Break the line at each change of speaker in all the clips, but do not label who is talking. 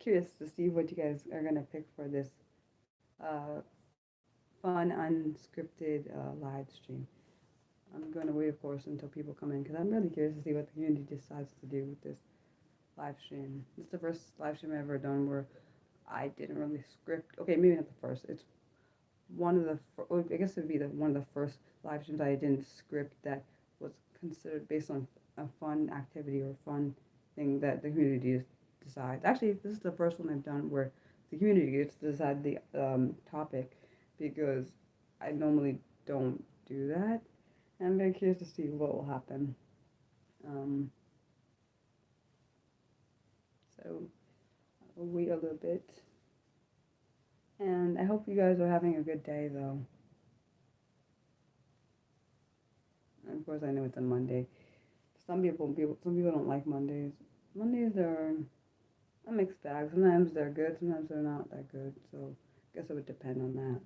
curious to see what you guys are gonna pick for this uh, fun, unscripted live stream. I'm going to wait, of course, until people come in because I'm really curious to see what the community decides to do with this live stream. This is the first live stream I've ever done where I didn't really script. Okay, maybe not the first. It's one of the. I guess it would be one of the first live streams I didn't script that was considered based on a fun activity or fun thing that the community decides. Actually, this is the first one I've done where the community gets to decide the topic because I normally don't do that. And I'm very curious to see what will happen. Um, so I'll wait a little bit. And I hope you guys are having a good day, though. And of course, I know it's a Monday. Some people don't like Mondays. Mondays are a mixed bag. Sometimes they're good, sometimes they're not that good. So I guess it would depend on that.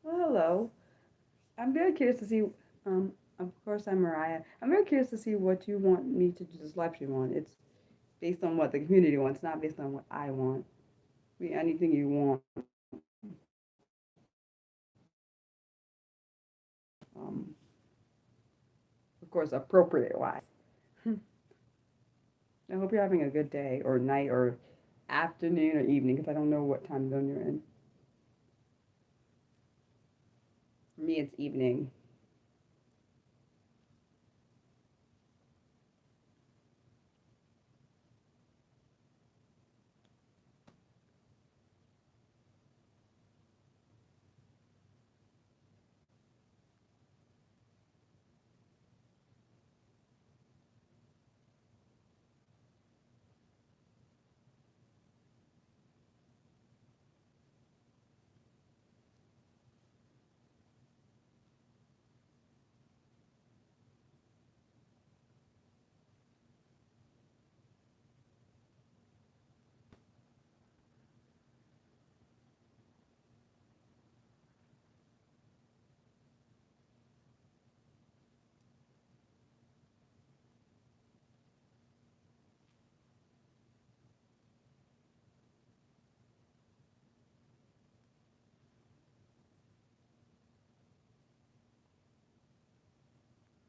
Well, hello. I'm very curious to see. Of course, I'm Mariah. I'm very curious to see what you want me to do this live stream on. It's based on what the community wants, not based on what I want. Be anything you want. Um, of course, appropriate wise. I hope you're having a good day or night or afternoon or evening because I don't know what time zone you're in. For me, it's evening.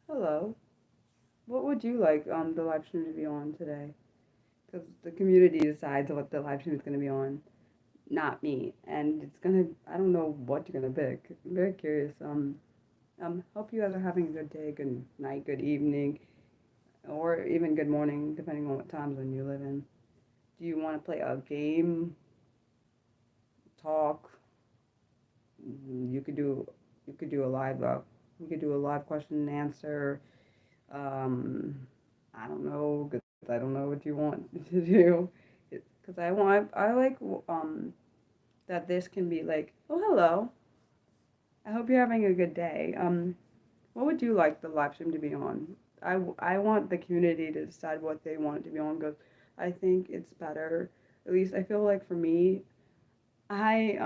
Hello. What would you like the live stream to be on today? Because the community decides what the live stream is going to be on, not me. And it's gonna. I don't know what you're gonna pick. I'm very curious. Hope you guys are having a good day, good night, good evening, or even good morning, depending on what time zone you live in. Do you want to play a game, talk? You could do you could do a live we could do a live question and answer. Um, I don't know because I don't know what you want to do. Because I like that this can be like, oh hello, I hope you're having a good day. What would you like the live stream to be on? I want the community to decide what they want it to be on because I think it's better. At least I feel like for me, I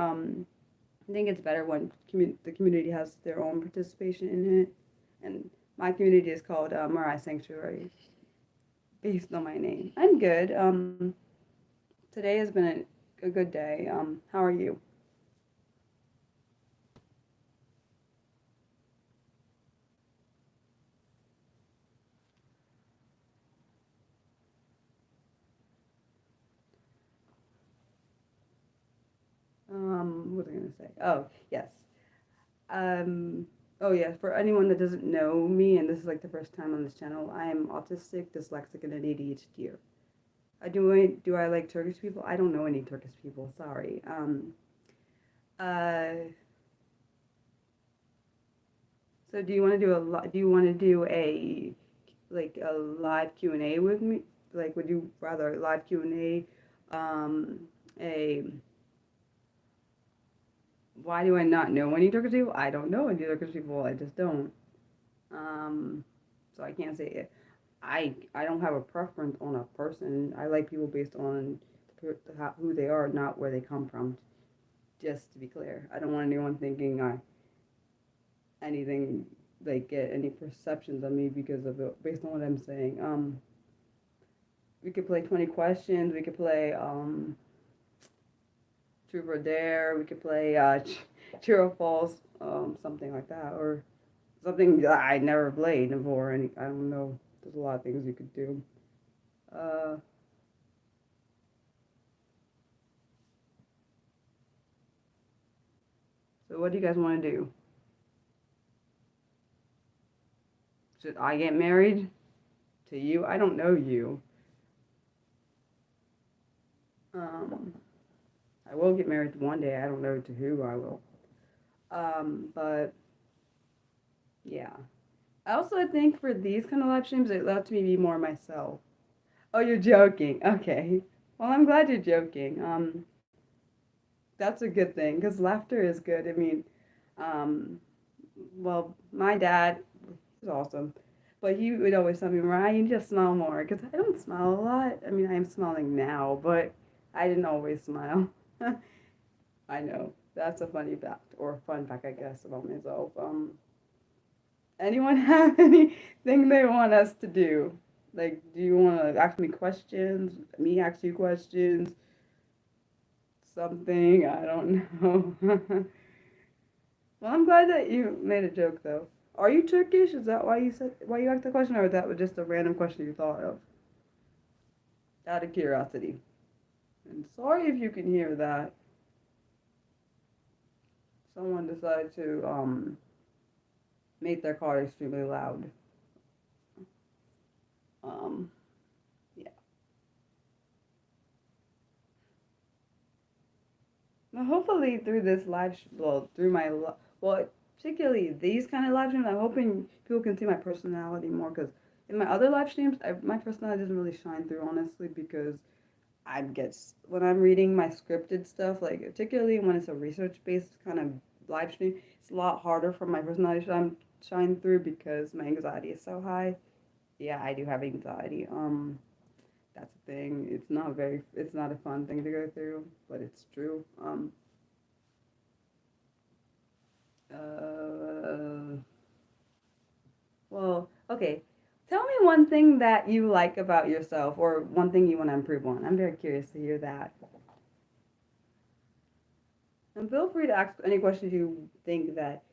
think it's better when the community has their own participation in it. And my community is called Mariah Sanctuary, based on my name. I'm good. Today has been a good day. How are you? What was I gonna say? Oh, yes. Um, oh yeah. For anyone that doesn't know me, and this is like the first time on this channel, I am autistic, dyslexic, and an ADHD. Do I like Turkish people? I don't know any Turkish people. Sorry. Uh, so do you want to do you want to do a like a live Q&A with me? Like, would you rather a live Q&A, a Why do I not know any Turkish people? I don't know any Turkish people. I just don't. Um, so I can't say it. I don't have a preference on a person. I like people based on who they are, not where they come from. Just to be clear, I don't want anyone thinking I anything like get any perceptions of me because of it based on what I'm saying. We could play 20 questions. We could play truth or dare. We could play true or false, something like that, or something that I never played before. Any I don't know. There's a lot of things you could do. Uh, so what do you guys want to do? Should I get married to you? I don't know you. Um, I will get married one day. I don't know to who I will. But yeah. I also think for these kind of live streams, it lets me be more myself. Oh, you're joking. Okay. Well, I'm glad you're joking. That's a good thing because laughter is good. I mean, um, well, my dad is awesome, but he would always tell me, Ryan, you need to smile more because I don't smile a lot. I mean, I am smiling now, but I didn't always smile. I know. That's a funny fact, or a fun fact, I guess, about myself. Anyone have anything they want us to do? Like, do you want to ask me questions? Me ask you questions? Something? I don't know. Well, I'm glad that you made a joke, though. Are you Turkish? Is that why you asked the question, or that was just a random question you thought of out of curiosity? And sorry if you can hear that. Someone decided to make their car extremely loud. Um, yeah. Well, hopefully through this well, through my, well, particularly these kind of live streams, I'm hoping people can see my personality more because in my other live streams, my personality doesn't really shine through, honestly, because I get, when I'm reading my scripted stuff, like particularly when it's a research-based kind of live stream, it's a lot harder for my personality to shine through because my anxiety is so high. Yeah, I do have anxiety. That's a thing. It's not a fun thing to go through, but it's true. Uh, well, okay. Tell me one thing that you like about yourself, or one thing you want to improve on. I'm very curious to hear that. And feel free to ask any questions you think that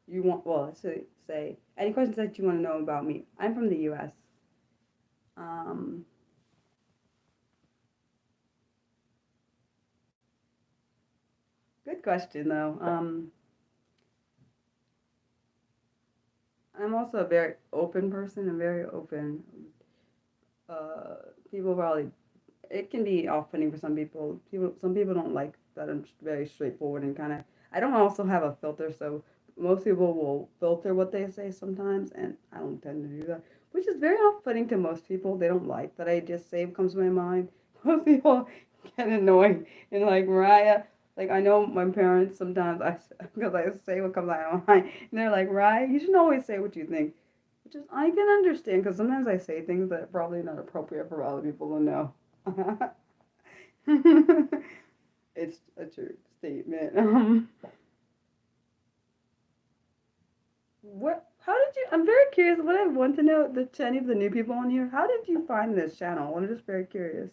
you want. Well, to say any questions that you want to know about me. I'm from the U.S. Um, Good question though. I'm also a very open person. I'm very open. Uh, People probably it can be off-putting for some people. Some people don't like that I'm very straightforward and kind of. I don't also have a filter, so most people will filter what they say sometimes, and I don't tend to do that, which is very off-putting to most people. They don't like that I just say what comes to my mind. Most people get annoyed and like Mariah. Like I know my parents sometimes I because I say what comes to my mind, and they're like, Mariah, you should always say what you think. Which is I can understand because sometimes I say things that are probably not appropriate for other people to know. It's a true statement. What? How did you? I'm very curious. What I want to know, the any of the new people on here, how did you find this channel? I'm just very curious.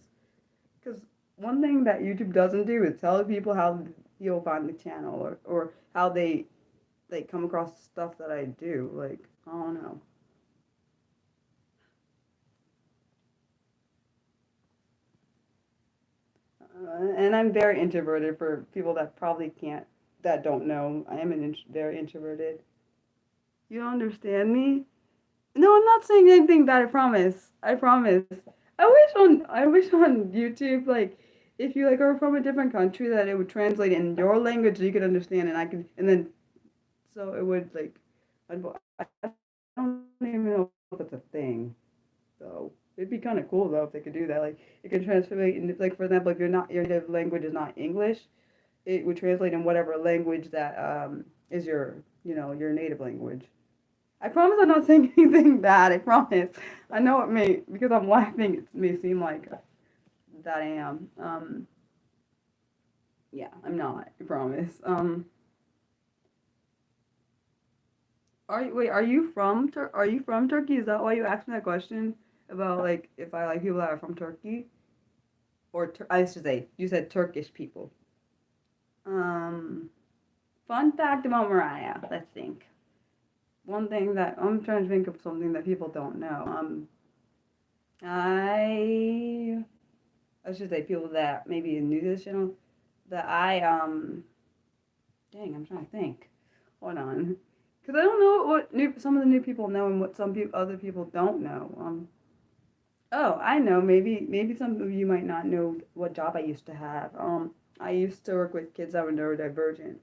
Because one thing that YouTube doesn't do is tell people how you'll find the channel or how they come across stuff that I do. Like I don't know. And I'm very introverted for people that probably can't that don't know. I am very introverted. You don't understand me? No, I'm not saying anything bad. I promise. I promise. I wish on YouTube like if you like are from a different country that it would translate in your language so you could understand and I could and then so it would like I don't even know if it's a thing. So it'd be kind of cool though if they could do that. Like it could translate in like for example if you're not your native language is not English, it would translate in whatever language that is your, your native language. I promise I'm not saying anything bad. I promise. I know it may, because I'm laughing, it may seem like that I am. Yeah, I'm not. I promise. Are you from Turkey? Is that why you asked me that question about like if I like people that are from Turkey or I should say you said Turkish people. Um, Fun fact about Mariah. Let's think. One thing that I'm trying to think of something that people don't know. I I should say people that maybe new to this channel that I dang, I'm trying to think. Hold on, because I don't know what some of the new people know and what some other people don't know. Oh, I know. Maybe some of you might not know what job I used to have. I used to work with kids that were neurodivergent,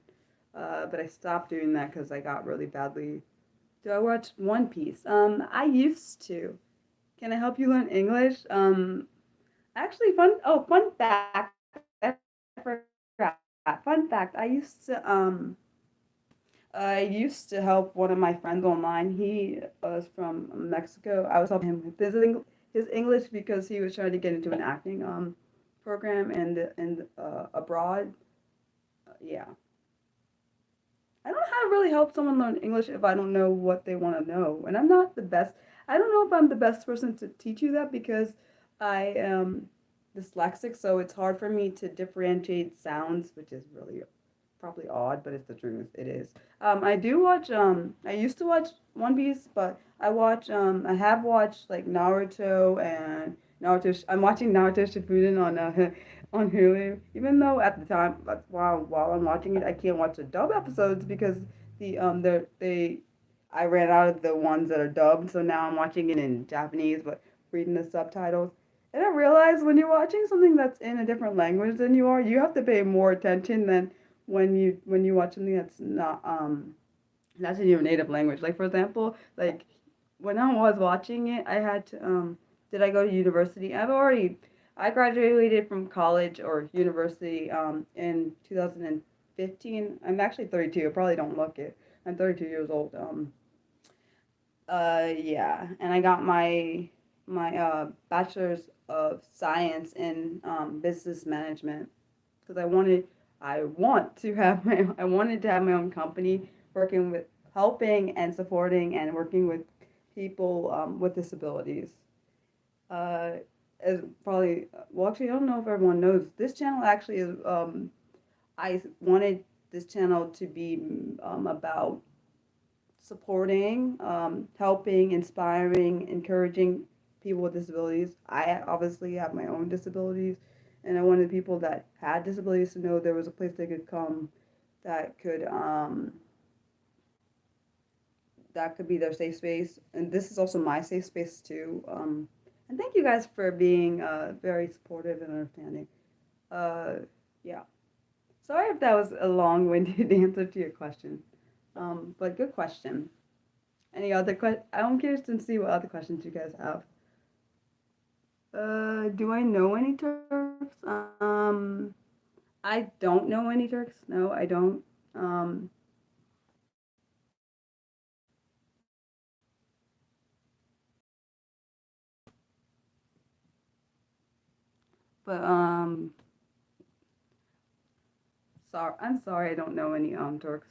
but I stopped doing that because I got really badly. Do I watch One Piece? I used to. Can I help you learn English? Actually, fun fact. I forgot. Fun fact. I used to help one of my friends online. He was from Mexico. I was helping him with his English because he was trying to get into an acting program and abroad. Yeah, I don't know how to really help someone learn English if I don't know what they want to know. And I'm not the best. I don't know if I'm the best person to teach you that because I am dyslexic, so it's hard for me to differentiate sounds, which is really probably odd, but it's the truth. It is. I do watch. I used to watch One Piece, but I have watched like Naruto and Naruto. I'm watching Naruto Shippuden on on Hulu. Even though at the time, while I'm watching it, I can't watch the dub episodes because they I ran out of the ones that are dubbed, so now I'm watching it in Japanese, but reading the subtitles. And I realize when you're watching something that's in a different language than you are, you have to pay more attention than when you watch something that's in your native language. Like for example, like when I was watching it, I had to did I go to university? I graduated from college or university in 2015. I'm actually 32. I probably don't look it. I'm 32 years old. Yeah, and I got my bachelor's of science in business management because I wanted to have my own company working with helping and supporting and working with people with disabilities. Uh, as probably well, actually, I don't know if everyone knows this channel actually is. I wanted this channel to be about supporting, helping, inspiring, encouraging people with disabilities. I obviously have my own disabilities, and I wanted people that had disabilities to know there was a place they could come that could be their safe space. And this is also my safe space too. And thank you guys for being very supportive and understanding. Uh, yeah. Sorry if that was a long-winded answer to your question, but good question. Any other questions? I'm curious to see what other questions you guys have. Do I know any Turks? I don't know any Turks. No, I don't. Um, but sorry, I'm sorry, I don't know any Turks.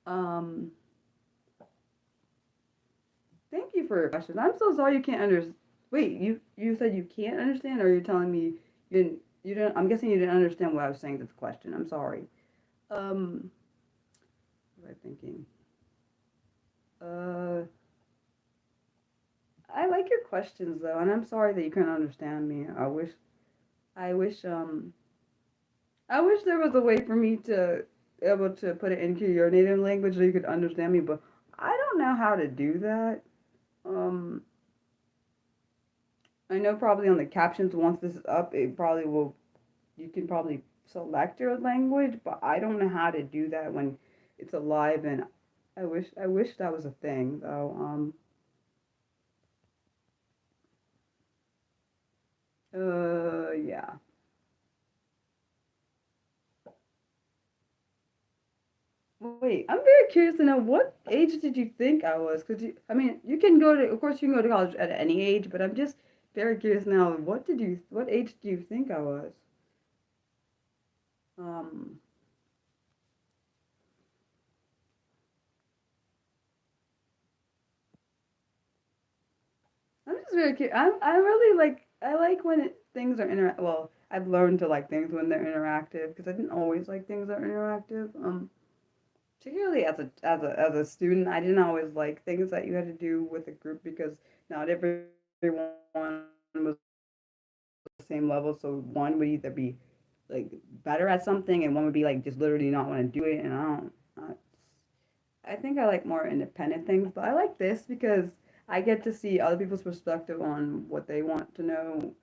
Um, Thank you for your question. I'm so sorry you can't understand. Wait, you said you can't understand, or you're telling me you didn't. I'm guessing you didn't understand what I was saying to the question. I'm sorry. Um, what was I thinking? Uh, I like your questions though, and I'm sorry that you couldn't understand me. I wish, I wish there was a way for me to able to put it into your native language so you could understand me, but I don't know how to do that. Um, I know probably on the captions once this is up, it probably will. You can probably select your language, but I don't know how to do that when it's alive and I wish that was a thing though. Yeah. Wait, I'm very curious to know what age did you think I was? Cause I mean, you can go to, of course, you can go to college at any age, but I'm just very curious now. What age do you think I was? Um, I'm just very curious. I really I like when things are well, I've learned to like things when they're interactive because I didn't always like things that are interactive. Particularly as a student, I didn't always like things that you had to do with a group because not everyone was the same level. So one would either be like better at something, and one would be like just literally not want to do it. And I think I like more independent things, but I like this because I get to see other people's perspective on what they want to know,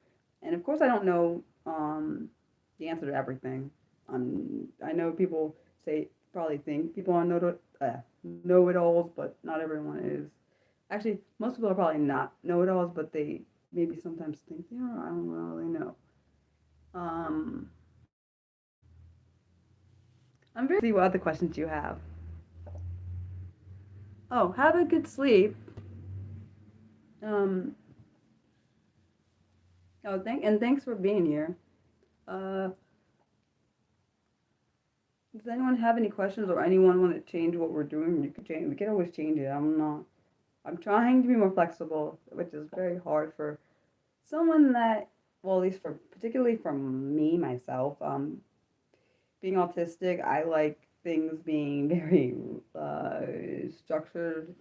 and of course I don't know the answer to everything. I know people say probably think people are know it alls, but not everyone is. Actually, most people are probably not know it alls, but they maybe sometimes think they are. I don't really know. Um, I'm very see what other questions you have. Oh, have a good sleep. Um, thanks for being here. Uh, does anyone have any questions or anyone want to change what we're doing? You could change. We can always change it. I'm not. I'm trying to be more flexible, which is very hard for someone that, well, at least for particularly for me myself. Being autistic, I like things being very structured.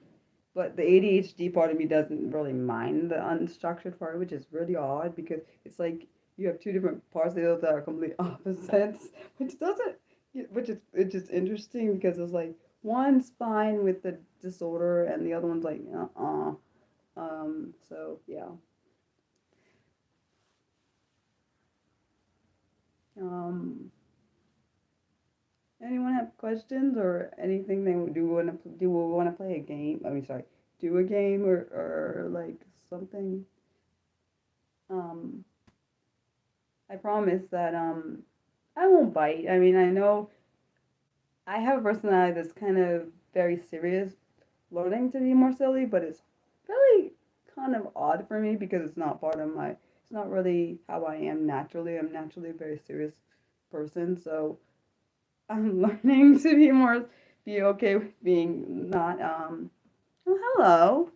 But the ADHD part of me doesn't really mind the unstructured part, which is really odd because it's like you have two different parts of you that are complete opposites, which doesn't, which is it's just interesting because it's like one's fine with the disorder and the other one's like, uh-uh. So yeah. Um, Anyone have questions or anything they do want to play a game? I mean, sorry, do a game or like something. Um, I promise that I won't bite. I mean, I know I have a personality that's kind of very serious, learning to be more silly, but it's really kind of odd for me because it's not part of my. It's not really how I am naturally. I'm naturally a very serious person, so I'm learning to be okay with being not. Oh, hello.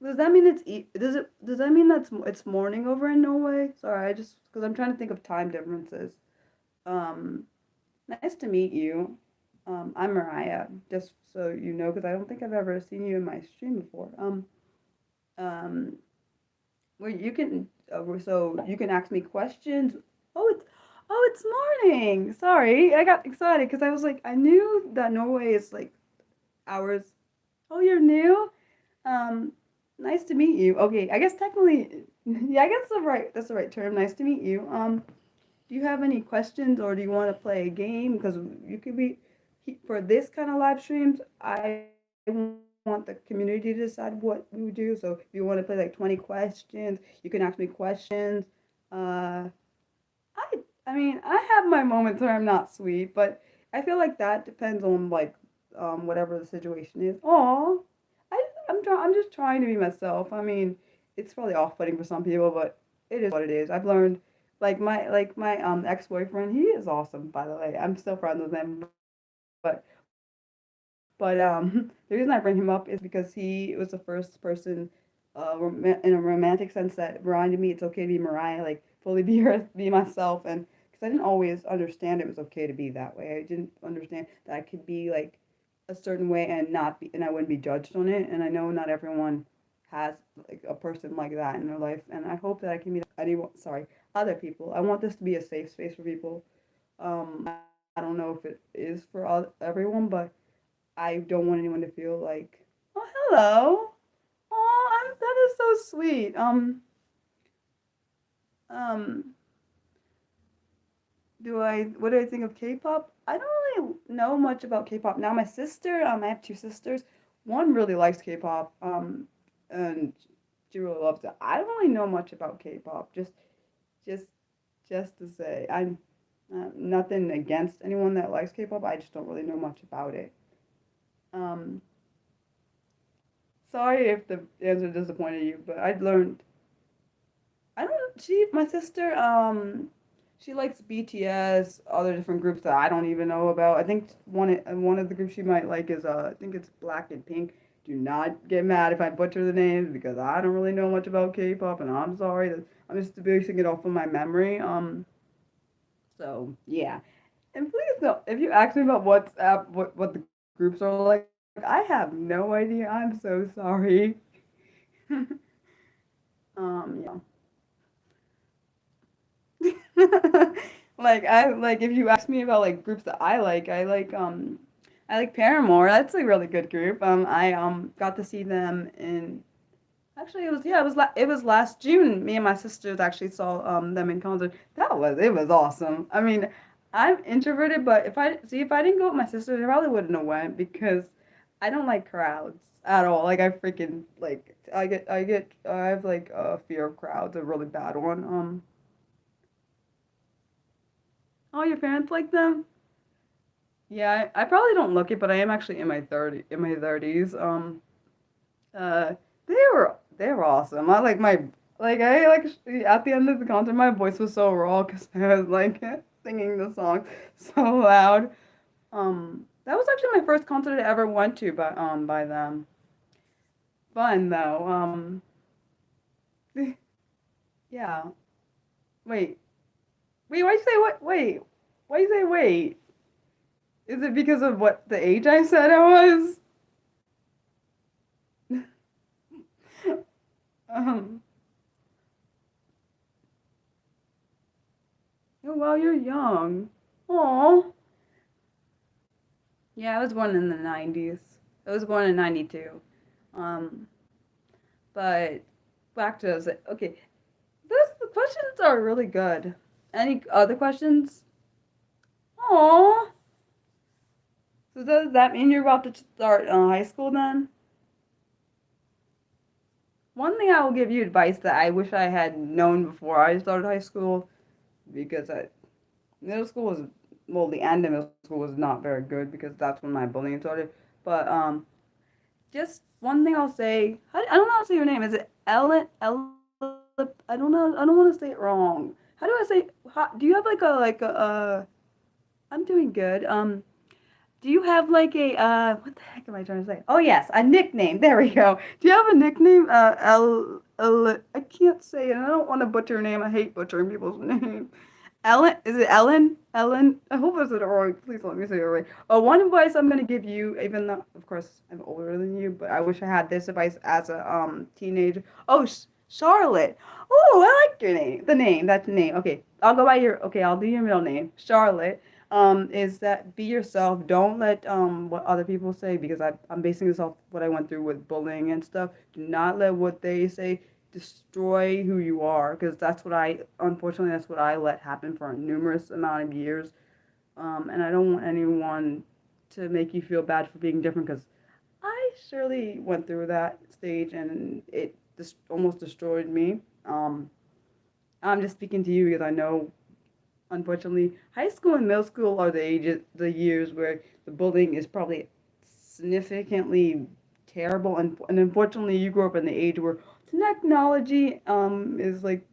Does that mean does that mean it's morning over in Norway? Sorry, I just because I'm trying to think of time differences. Um, Nice to meet you. I'm Mariah, just so you know, because I don't think I've ever seen you in my stream before. Um, where you can, so you can ask me questions. Oh, it's morning. Sorry, I got excited because I was like, I knew that Norway is like hours. Oh, you're new. Um, Nice to meet you. Okay, I guess technically, yeah, I guess that's the right term. Nice to meet you. Do you have any questions or do you want to play a game? Because you could be for this kind of live streams. I want the community to decide what we would do. So if you want to play like 20 questions, you can ask me questions. Uh, I I mean I have my moments where I'm not sweet, but I feel like that depends on like whatever the situation is. Aw, I'm just trying to be myself. I mean, it's probably off-putting for some people, but it is what it is. I've learned like my ex-boyfriend, he is awesome, by the way. I'm still friends with him, but the reason I bring him up is because he was the first person in a romantic sense that reminded me it's okay to be Mariah, like fully be myself, and because I didn't always understand it was okay to be that way. I didn't understand that I could be like a certain way and not be, and I wouldn't be judged on it. And I know not everyone has like a person like that in their life, and I hope that I can be anyone. Sorry, other people. I want this to be a safe space for people. I don't know if it is for everyone, but I don't want anyone to feel like, oh, hello. Oh, that is so sweet. Um, what do I think of K-pop? I don't really know much about K-pop. Now my sister, I have two sisters. One really likes K-pop, and she really loves it. I don't really know much about K-pop. Just, just to say, I'm nothing against anyone that likes K-pop. I just don't really know much about it. Um, Sorry if the answer disappointed you, but I'd learned. I don't. My sister, she likes BTS, other different groups that I don't even know about. I think one of the groups she might like is I think it's Black and Pink. Do not get mad if I butcher the names because I don't really know much about K-pop, and I'm sorry that I'm just basing it off of my memory. So yeah, and please don't. If you ask me about WhatsApp, what the groups are like, I have no idea. I'm so sorry. Yeah. Like if you ask me about like groups that I like Paramore. That's a really good group. I got to see them in actually it was last June. Me and my sisters actually saw them in concert. It was awesome. I mean, I'm introverted, but if I didn't go with my sisters, I probably wouldn't have went because I don't like crowds at all. Like I freaking like I have like a fear of crowds, a really bad one. Oh, your parents like them? Yeah, I probably don't look it, but I am actually in my 30s. Uh, they were awesome. I like at the end of the concert, my voice was so raw because I was like singing the song so loud. That was actually my first concert I ever went to by them. Fun though. Yeah. Wait, why you say what? Wait, why you say wait? Is it because of what the age I said I was? Um, oh, wow, you're young. Oh, yeah, I was born in the 90s. I was born in 92. Um, but back to okay, the questions are really good. Any other questions? Oh, so does that mean you're about to start high school then? One thing I will give you advice that I wish I had known before I started high school because middle school was well, the end of middle school was not very good because that's when my bullying started. But just one thing I'll say. I don't know how to say your name. Is it Ellen? I don't know. I don't want to say it wrong. How do I say? Do you have I'm doing good. Do you have like a what the heck am I trying to say? Oh yes, a nickname. There we go. Do you have a nickname? I can't say it. I don't want to butcher your name. I hate butchering people's names. Ellen, is it Ellen? Ellen? I hope I said it right. Please let me say it right. One advice I'm gonna give you, even though of course I'm older than you, but I wish I had this advice as a teenager. Oh, Charlotte. Oh, I like your name. The name. That's the name. Okay, I'll go by your. Okay, I'll do your middle name, Charlotte. Is that be yourself. Don't let what other people say because I'm basing this off what I went through with bullying and stuff. Do not let what they say destroy who you are because unfortunately that's what I let happen for a numerous amount of years. And I don't want anyone to make you feel bad for being different because I surely went through that stage and it just almost destroyed me. I'm just speaking to you because I know unfortunately high school and middle school are the years where the bullying is probably significantly terrible and unfortunately you grew up in the age where technology is like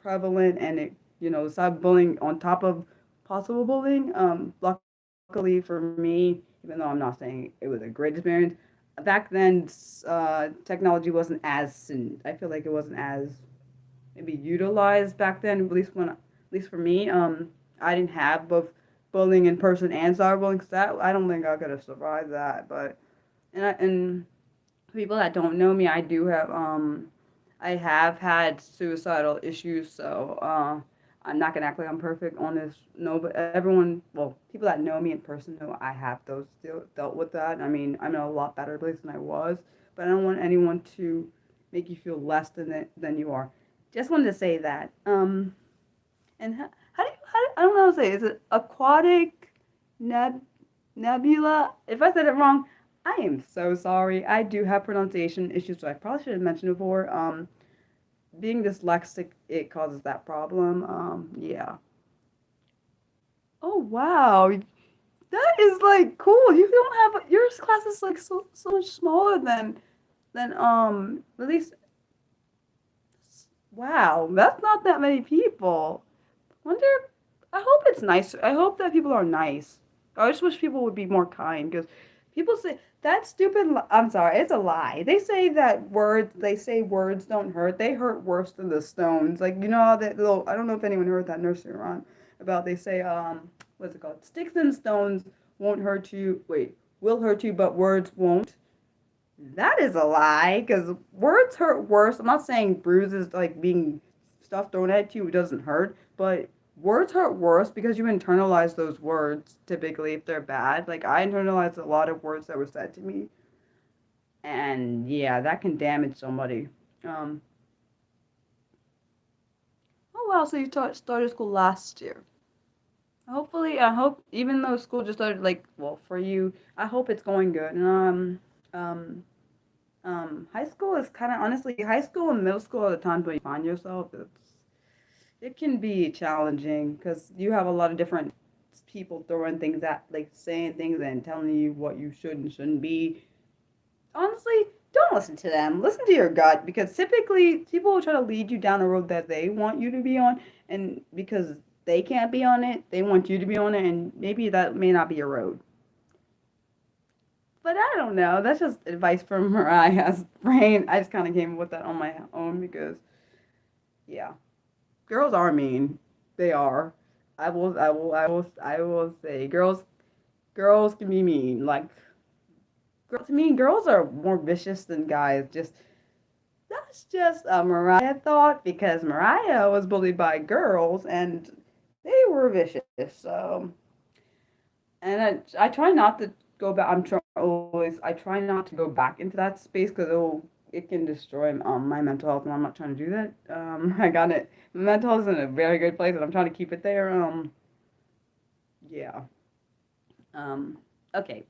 prevalent and it cyberbullying on top of possible bullying. Luckily for me, even though I'm not saying it was a great experience, back then technology wasn't as I feel like it wasn't as maybe utilized back then. At least for me, I didn't have both bullying in person and cyberbullying. Cause that I don't think I could have survived that. But and people that don't know me, I have had suicidal issues, so I'm not gonna act like I'm perfect on this. No, but people that know me in person know I have those still dealt with that. I mean, I'm in a lot better place than I was, but I don't want anyone to make you feel less than you are. Just wanted to say that. And how I don't know how to say it. Is it aquatic neb nebula? If I said it wrong, I am so sorry. I do have pronunciation issues, so I probably should have mentioned before. Being dyslexic, it causes that problem. Yeah. Oh wow, that is like cool. You don't have your class is like so much smaller than at least wow. That's not that many people. Wonder. I hope it's nice. I hope that people are nice. I just wish people would be more kind because people say that stupid. I'm sorry, it's a lie. They say that words. They say words don't hurt. They hurt worse than the stones. Like you know how that little. I don't know if anyone heard that nursery rhyme about. They say what's it called? Sticks and stones won't hurt you. Wait, will hurt you, but words won't. That is a lie because words hurt worse. I'm not saying bruises like being stuff thrown at you doesn't hurt, but words hurt worse because you internalize those words typically if they're bad. Like I internalized a lot of words that were said to me, and yeah, that can damage somebody. Um, oh wow, so you started school last year. Hopefully, I hope even though school just started like well for you, I hope it's going good. Um, high school is kind of honestly, high school and middle school are the times where you find yourself. It can be challenging because you have a lot of different people throwing things at, like saying things and telling you what you should and shouldn't be. Honestly, don't listen to them. Listen to your gut because typically people will try to lead you down a road that they want you to be on, and because they can't be on it, they want you to be on it, and maybe that may not be your road. But I don't know. That's just advice from Mariah's brain. I just kind of came up with that on my own because, yeah, girls are mean. They are. I will say, girls can be mean. Like, to me, girls are more vicious than guys. Just that's just a Mariah thought because Mariah was bullied by girls and they were vicious. So and I try not to go back. I try not to go back into that space because it can destroy my mental health, and I'm not trying to do that. I got it. My mental health is in a very good place, and I'm trying to keep it there. Yeah. Um, okay.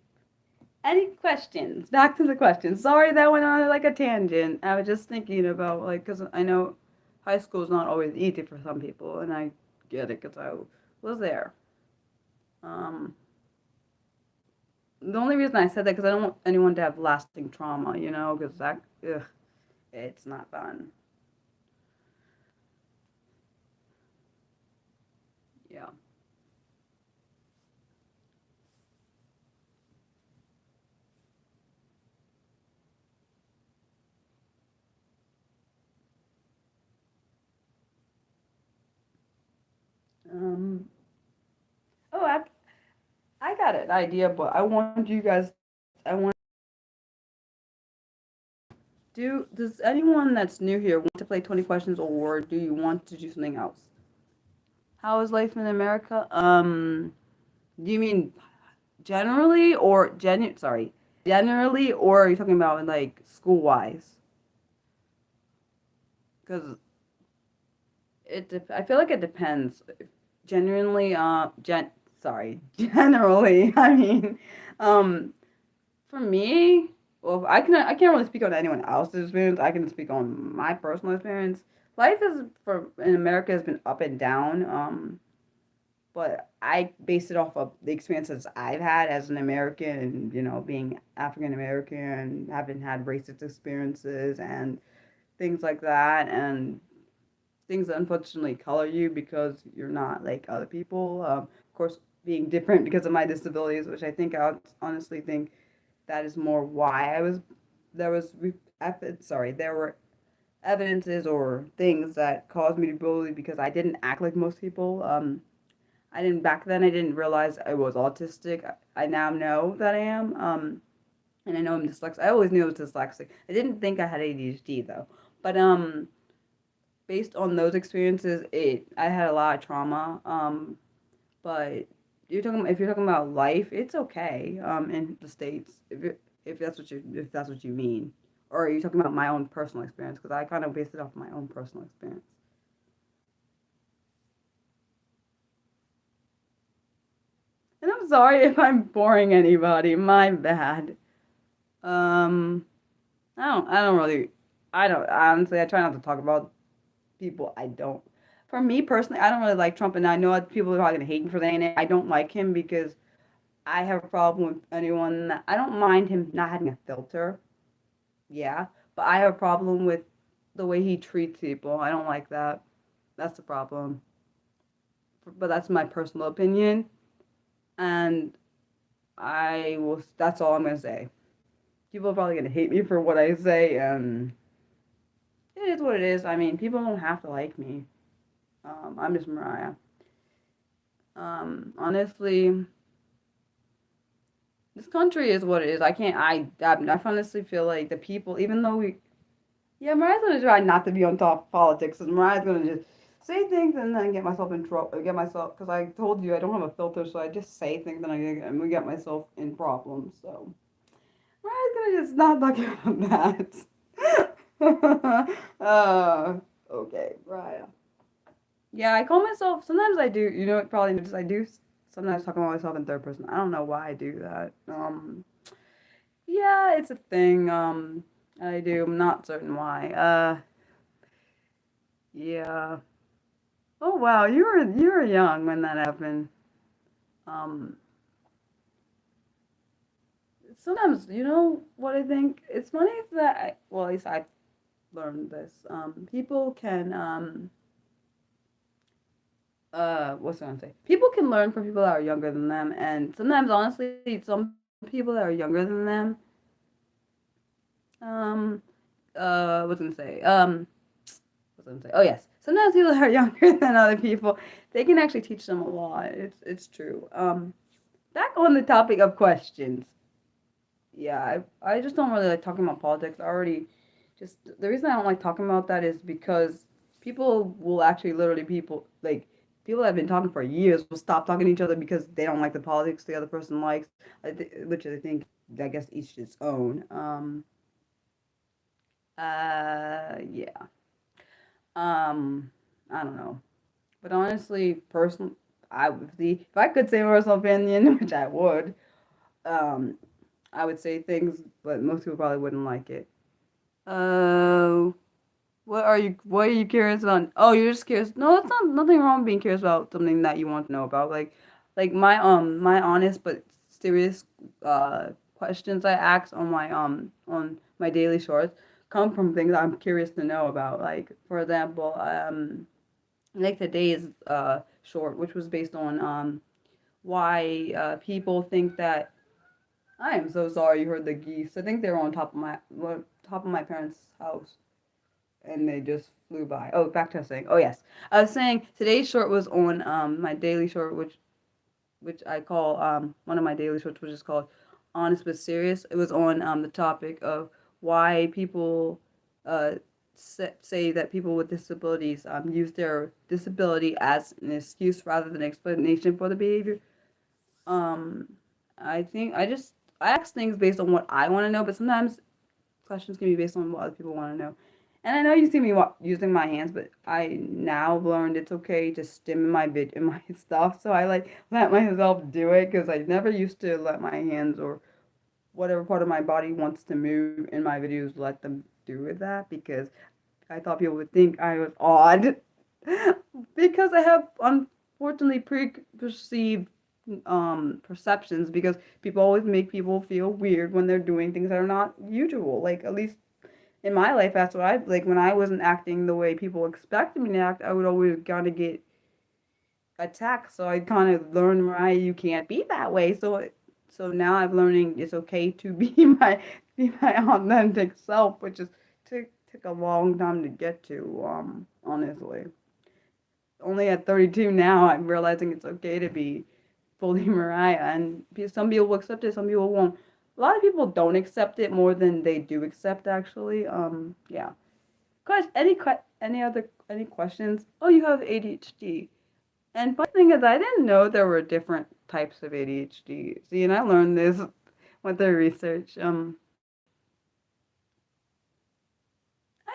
Any questions? Back to the questions. Sorry that went on like a tangent. I was just thinking about like because I know high school is not always easy for some people, and I get it because I was there. Um, The only reason I said that because I don't want anyone to have lasting trauma, you know, because that, ugh, it's not fun. Yeah. Um. Oh, I got an idea, but I want you guys. I want. Does anyone that's new here want to play 20 questions, or do you want to do something else? How is life in America? Do you mean generally or generally, or are you talking about like school wise? Because I feel like it depends. Genuinely, generally, I mean, um, for me, well, I can't really speak on anyone else's experience. I can speak on my personal experience. Life is for in America has been up and down. But I base it off of the experiences I've had as an American, and you know, being African American, having had racist experiences and things like that, and things that unfortunately color you because you're not like other people. Of course, being different because of my disabilities, which I think I honestly think that is more why I was there was there were evidences or things that caused me to bully because I didn't act like most people. I didn't back then. I didn't realize I was autistic. I now know that I am. And I know I'm dyslexic. I always knew I was dyslexic. I didn't think I had ADHD though. But based on those experiences, it I had a lot of trauma. But if you're talking about life, it's okay. In the states, if that's what you mean, or are you talking about my own personal experience? Because I kind of, based it off my own personal experience. sorry if I'm boring anybody. My bad. Um, I don't really, I don't, honestly, I try not to talk about people I don't. For me personally, I don't really like Trump, and I know that people are probably gonna hate me for saying it. I don't like him because I have a problem with anyone that, I don't mind him not having a filter, yeah, but I have a problem with the way he treats people. I don't like that. That's the problem. But that's my personal opinion, and I will, that's all I'm gonna say. People are probably gonna hate me for what I say, and it is what it is. I mean, people don't have to like me. I'm just Mariah. Honestly, this country is what it is. I can't. I honestly feel like the people, even though we, yeah, Mariah's gonna try not to be on top of politics. And Mariah's gonna just say things and then get myself in trouble. Get myself, because I told you I don't have a filter, so I just say things and we get myself in problems. So Mariah's gonna just not talk about that. Okay, Mariah. Yeah, I call myself. Sometimes I do. You know, probably notice I do sometimes talk about myself in third person. I don't know why I do that. Yeah, it's a thing. I do. I'm not certain why. Yeah. Oh wow, you were young when that happened. Um, sometimes you know what I think. It's funny that well, at least I learned this. People can what's I gonna say? People can learn from people that are younger than them, and sometimes honestly, some people that are younger than them, um, what's I gonna say? What's I gonna say? Oh yes, sometimes people that are younger than other people, they can actually teach them a lot. It's true. Back on the topic of questions. Yeah, I just don't really like talking about politics. I already just the reason I don't like talking about that is because people will actually literally people that have been talking for years will stop talking to each other because they don't like the politics the other person likes, which I think I guess each its own. Yeah. I don't know, but honestly, personally, I would see if I could say my personal opinion, which I would. Um, I would say things, but most people probably wouldn't like it. Uh, what are you curious about? Oh, you're just curious. No, that's not nothing wrong with being curious about something that you want to know about. Like my honest but serious questions I ask on my daily shorts come from things I'm curious to know about. Like for example, like today's short, which was based on why people think that I am so sorry you heard the geese. I think they were on top of my parents' house and they just flew by. Oh, back to saying. Oh yes, I was saying today's short was on my daily short, which I call one of my daily shorts, which is called "Honest but Serious." It was on the topic of why people uh say that people with disabilities use their disability as an excuse rather than explanation for the behavior. Um, I think I ask things based on what I want to know, but sometimes questions can be based on what other people want to know. And I know you see me using my hands, but I now learned it's okay to stim in in my stuff. So I like let myself do it because I never used to let my hands or whatever part of my body wants to move in my videos let them do with that because I thought people would think I was odd because I have unfortunately preconceived perceptions because people always make people feel weird when they're doing things that are not usual. Like at least in my life, that's what I like when I wasn't acting the way people expected me to act. I would always kind of get attacked. So I kind of learned right you can't be that way. So now I'm learning it's okay to be my authentic self, which is took a long time to get to. Honestly, only at 32 now I'm realizing it's okay to be fully Mariah, and some people will accept it, some people won't. A lot of people don't accept it more than they do accept, actually. Yeah. Any questions? Oh, you have ADHD. And funny thing is, I didn't know there were different types of ADHD. See, and I learned this with the research. I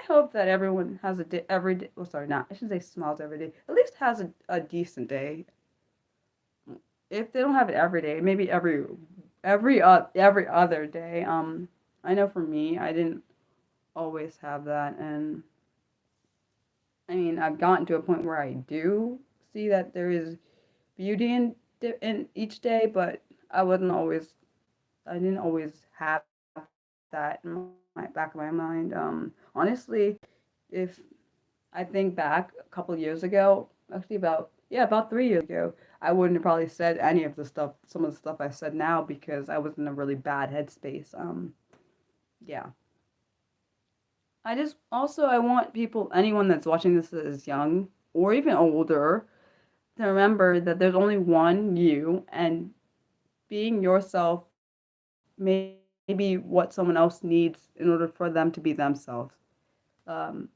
hope that everyone has a every day. Well, sorry, not. I shouldn't say smiles every day. At least has a decent day. if they don't have it every day, maybe every other day. I know for me, I didn't always have that, and I mean, I've gotten to a point where I do see that there is beauty in each day, but I wasn't always I didn't always have that in my back of my mind. Honestly, if I think back a couple years ago, actually about 3 years ago, I wouldn't have probably said any of the stuff, some of the stuff I said now because I was in a really bad headspace. Yeah. I just also I want people, anyone that's watching this that is young or even older, to remember that there's only one you, and being yourself may be what someone else needs in order for them to be themselves. Um,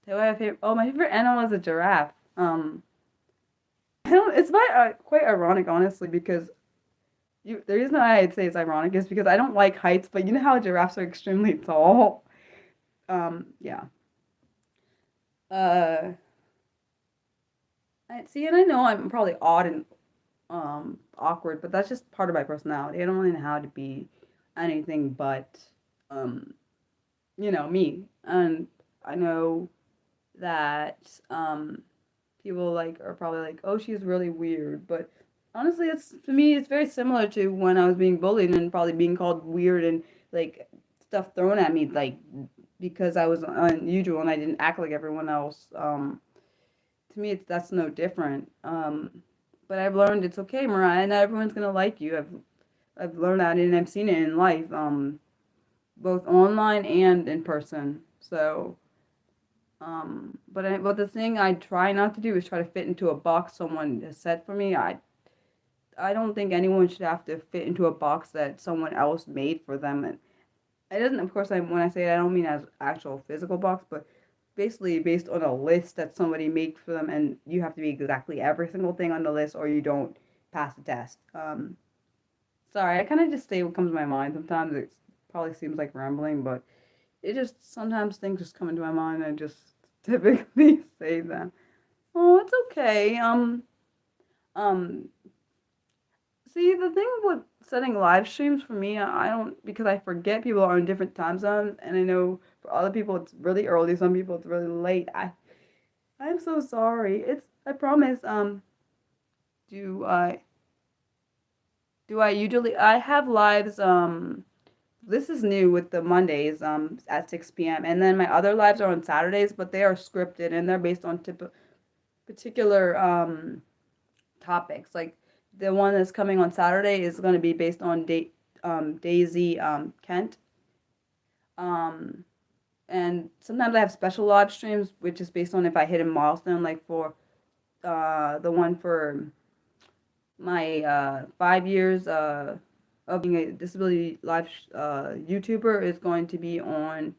my favorite animal is a giraffe. It's quite ironic, honestly, because the reason why I'd say it's ironic is because I don't like heights, but you know how giraffes are extremely tall. Yeah. Uh, and I know I'm probably odd and awkward, but that's just part of my personality. I don't really know how to be anything but um me. And I know that people like are probably like, "Oh, she's really weird." But honestly, it's to me it's very similar to when I was being bullied and probably being called weird and like stuff thrown at me like because I was unusual and I didn't act like everyone else. To me, that's no different. But I've learned it's okay, Mariah. Not everyone's gonna like you. I've learned that and I've seen it in life, both online and in person. So, but the thing I try not to do is try to fit into a box someone has set for me. I don't think anyone should have to fit into a box that someone else made for them. And it doesn't, of course, when I say it, I don't mean as actual physical box, but basically based on a list that somebody made for them, and you have to be exactly every single thing on the list, or you don't pass the test. Sorry, I kind of just say what comes to my mind. Sometimes it probably seems like rambling, but it just sometimes things just come into my mind, and I just typically say them. Oh, it's okay. Um, See, the thing with setting live streams for me, I don't because I forget people are in different time zones, and I know for other people it's really early, some people it's really late. I'm so sorry. I promise. Do I do I usually I have lives this is new with the Mondays at 6 p.m. and then my other lives are on Saturdays, but they are scripted and they're based on particular topics. Like the one that's coming on Saturday is going to be based on Daisy Kent. Um, and sometimes I have special live streams, which is based on if I hit a milestone, like for the one for my 5 years of being a disability live YouTuber is going to be on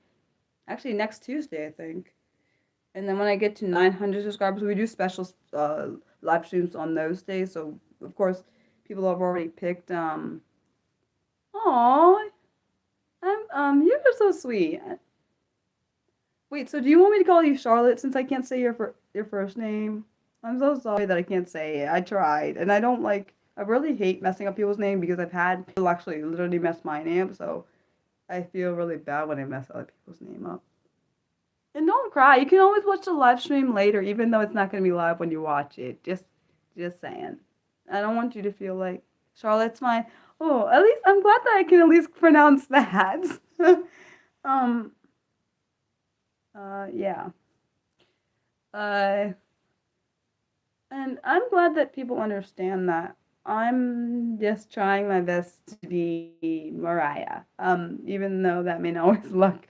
actually next Tuesday, I think. And then when I get to 900 subscribers, we do special live streams on those days. So of course, people have already picked. Aw, you're so sweet. Wait, so do you want me to call you Charlotte since I can't say your first name? I'm so sorry that I can't say it. I tried, and I don't like. I really hate messing up people's name because I've had people actually literally mess my name. So I feel really bad when I mess other people's name up. And don't cry. You can always watch the live stream later, even though it's not going to be live when you watch it. Just saying. I don't want you to feel like Charlotte's mine. Oh, at least I'm glad that I can at least pronounce that. um. Yeah. Uh. And I'm glad that people understand that I'm just trying my best to be Mariah. Even though that may not always look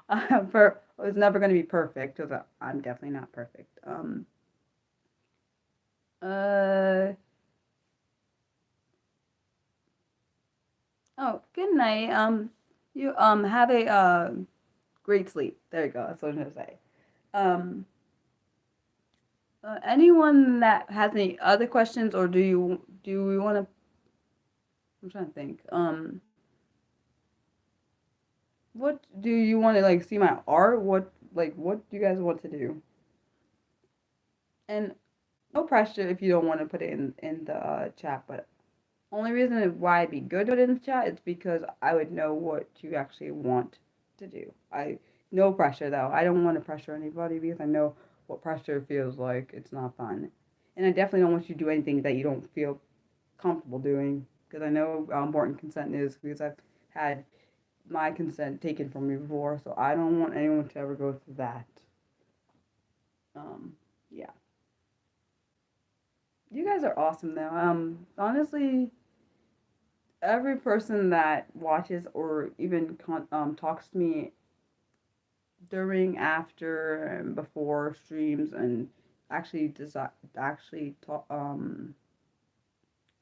it's never going to be perfect because I'm definitely not perfect. Uh, oh, good night. You have a great sleep. There you go. That's what I'm gonna say. Um, anyone that has any other questions, or do we want to? I'm trying to think. What do you want to like see my art? What do you guys want to do? And no pressure if you don't want to put it in the chat, but Only reason why it'd be good to put it in the chat is because I would know what you actually want to do. No pressure though. I don't want to pressure anybody because I know what pressure feels like. It's not fun, and I definitely don't want you to do anything that you don't feel comfortable doing because I know how important consent is because I've had my consent taken from me before, so I don't want anyone to ever go through that. Yeah. You guys are awesome though. Honestly, every person that watches or even talks to me during, after, and before streams and actually talk what am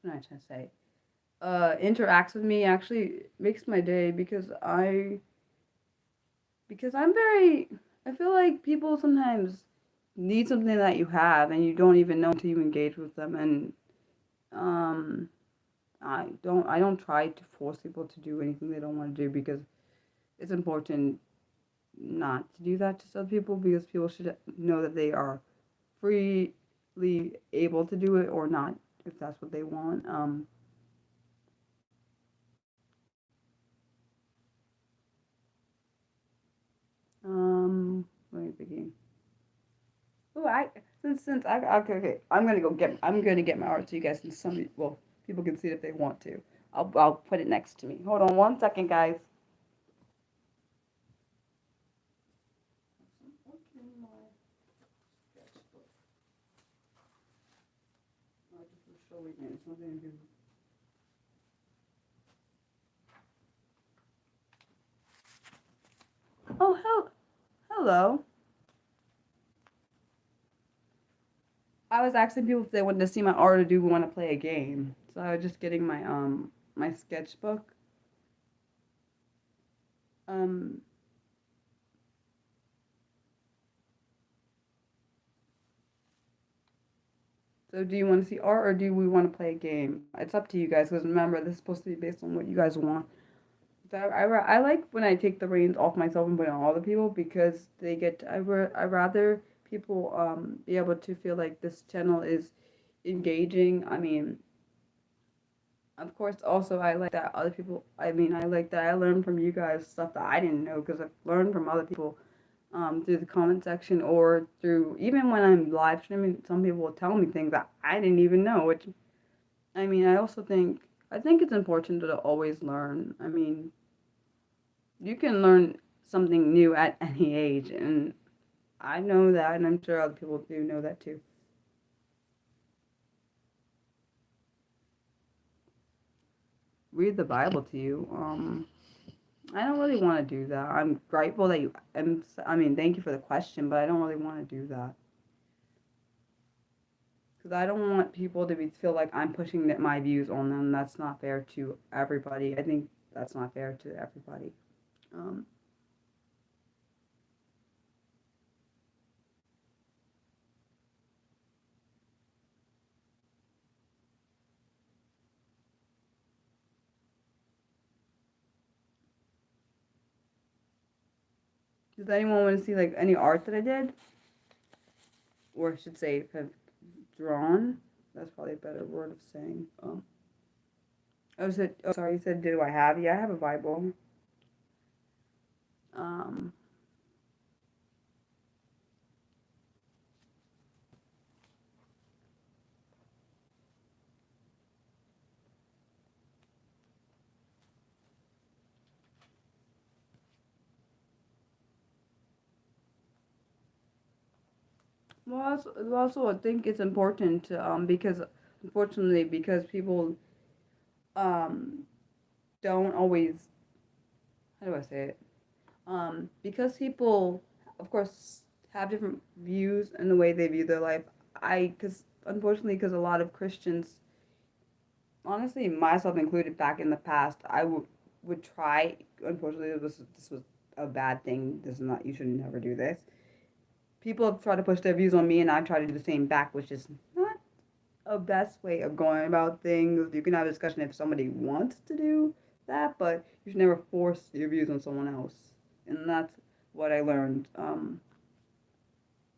I trying to say? Interacts with me actually makes my day because I'm very I feel like people sometimes need something that you have and you don't even know until you engage with them and um I don't try to force people to do anything they don't want to do because it's important not to do that to some people because people should know that they are freely able to do it or not if that's what they want. Let me begin. Oh, okay, I'm gonna get my art so you guys can people can see it if they want to. I'll put it next to me. Hold on 1 second, guys. Oh, hello. I was asking people if they wanted to see my art or do want to play a game. So I was just getting my sketchbook. Um, so do you want to see art or do we want to play a game? It's up to you guys because remember this is supposed to be based on what you guys want. So I like when I take the reins off myself and put it on other people because they get I rather people be able to feel like this channel is engaging. I mean, of course, also I like that other people. I mean, I like that I learned from you guys stuff that I didn't know because I've learned from other people through the comment section or through even when I'm live streaming. Some people will tell me things that I didn't even know. Which I mean, I think it's important to always learn. I mean, you can learn something new at any age, and I know that, and I'm sure other people do know that too. Read the Bible to you. I don't really want to do that. I'm grateful that I mean, thank you for the question, but I don't really want to do that because I don't want people to feel like I'm pushing my views on them. That's not fair to everybody. I think that's not fair to everybody. Um, does anyone want to see like any art that I did, or I should say, have drawn? That's probably a better word of saying. Sorry, you said, do I have? Yeah, I have a Bible. Um, I think it's important because, unfortunately, because people um, don't always, how do I say it? Because people, of course, have different views in the way they view their life. Because unfortunately, because a lot of Christians, honestly, myself included, back in the past, would try. Unfortunately, this was a bad thing. This is not. You should never do this. People try to push their views on me, and I try to do the same back, which is not a best way of going about things. You can have a discussion if somebody wants to do that, but you should never force your views on someone else. And that's what I learned.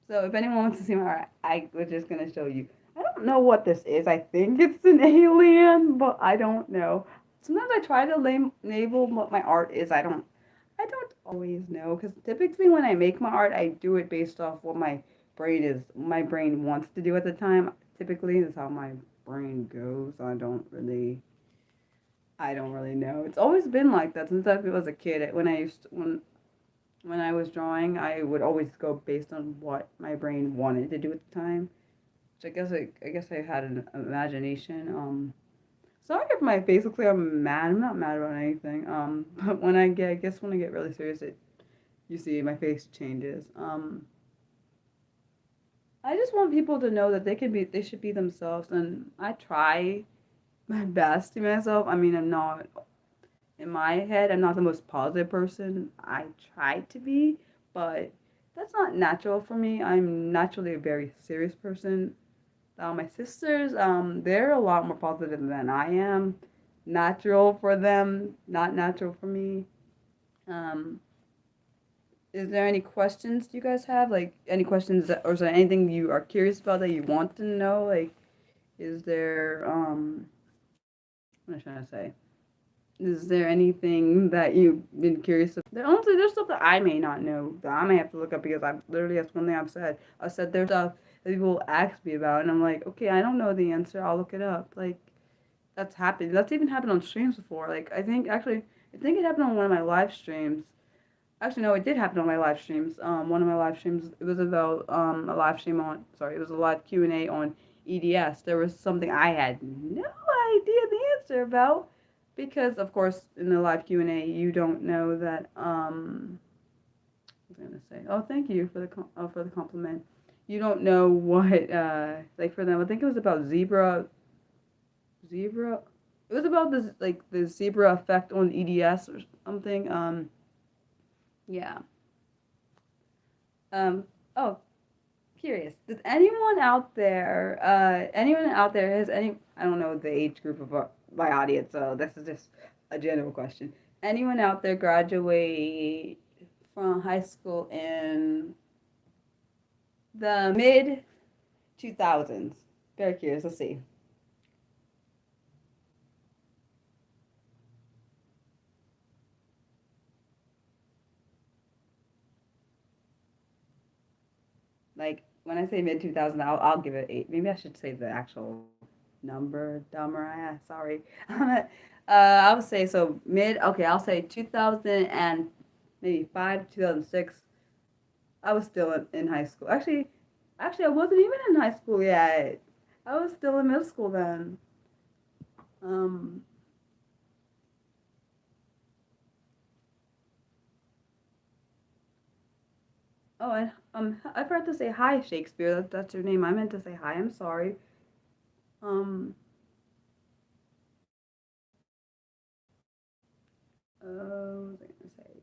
So if anyone wants to see my art, I was just gonna show you. I don't don't know what this is. I think it's an alien, but I don't know. Sometimes I try to label what my art is. I don't always know because typically when I make my art, I do it based off what my brain wants to do at the time. Typically, that's how my brain goes. I don't really know. It's always been like that since I was a kid. When I was drawing, I would always go based on what my brain wanted to do at the time. So I guess I had an imagination. Sorry if my face looks like I'm mad. I'm not mad about anything. But when I get really serious, you see my face changes. I just want people to know that they should be themselves, and I try my best to be myself. I mean, in my head, I'm not the most positive person. I try to be, but that's not natural for me. I'm naturally a very serious person. My sisters, they're a lot more positive than I am. Natural for them, not natural for me. Um, is there any questions you guys have? Like any questions or is there anything you are curious about that you want to know? Like, is there what am I trying to say? Is there anything that you've been curious about? Honestly, there's stuff that I may not know that I may have to look up because I've literally that's one thing I've said. I said there's stuff that people ask me about, and I'm like, okay, I don't know the answer. I'll look it up. Like that's happened. That's even happened on streams before. Like I think it happened on one of my live streams. Actually, no, it did happen on my live streams. One of my live streams. It was about a live stream on. Sorry, it was a live Q&A on EDS. There was something I had no idea the answer about because, of course, in the live Q&A, you don't know that. I was gonna say, oh, thank you for the compliment. You don't know what like for them. I think it was about zebra. It was about this like the zebra effect on EDS or something. Yeah. Um. Oh, curious. Does anyone out there has any? I don't know the age group of my audience, so this is just a general question. Anyone out there graduate from high school in the mid 2000s? Very curious. Let's see. Like when I say mid 2000, I'll give it eight. Maybe I should say the actual number. Dumber. Yeah, sorry. I would say so mid. Okay, I'll say 2000 and maybe 2006. I was still in high school. Actually, I wasn't even in high school yet. I was still in middle school then. Um. Oh, and I forgot to say hi, Shakespeare. That's your name. I meant to say hi. I'm sorry. Um. What was I gonna say?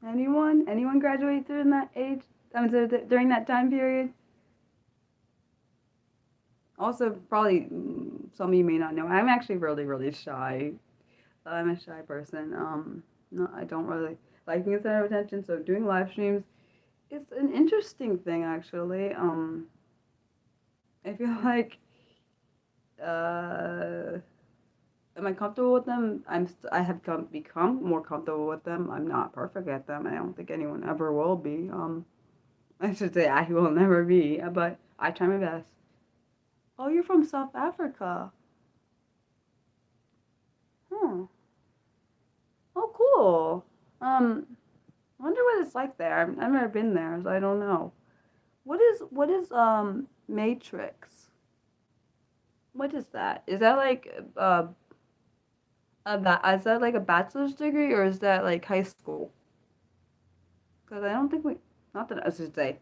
Anyone? Anyone graduate during that age? I mean, during that time period? Also, probably some of you may not know. I'm actually really, really shy. I'm a shy person. No, I don't really like being the center of attention. So doing live streams, it's an interesting thing actually. I feel like, uh, am I comfortable with them? I have become more comfortable with them. I'm not perfect at them. I don't think anyone ever will be. I should say I will never be, but I try my best. Oh, you're from South Africa. Hmm. Oh, cool. I wonder what it's like there. I've never been there, so I don't know. What is Matrix? What is that? Is that like is that like a bachelor's degree or is that like high school? Because I don't think we, not that I should say,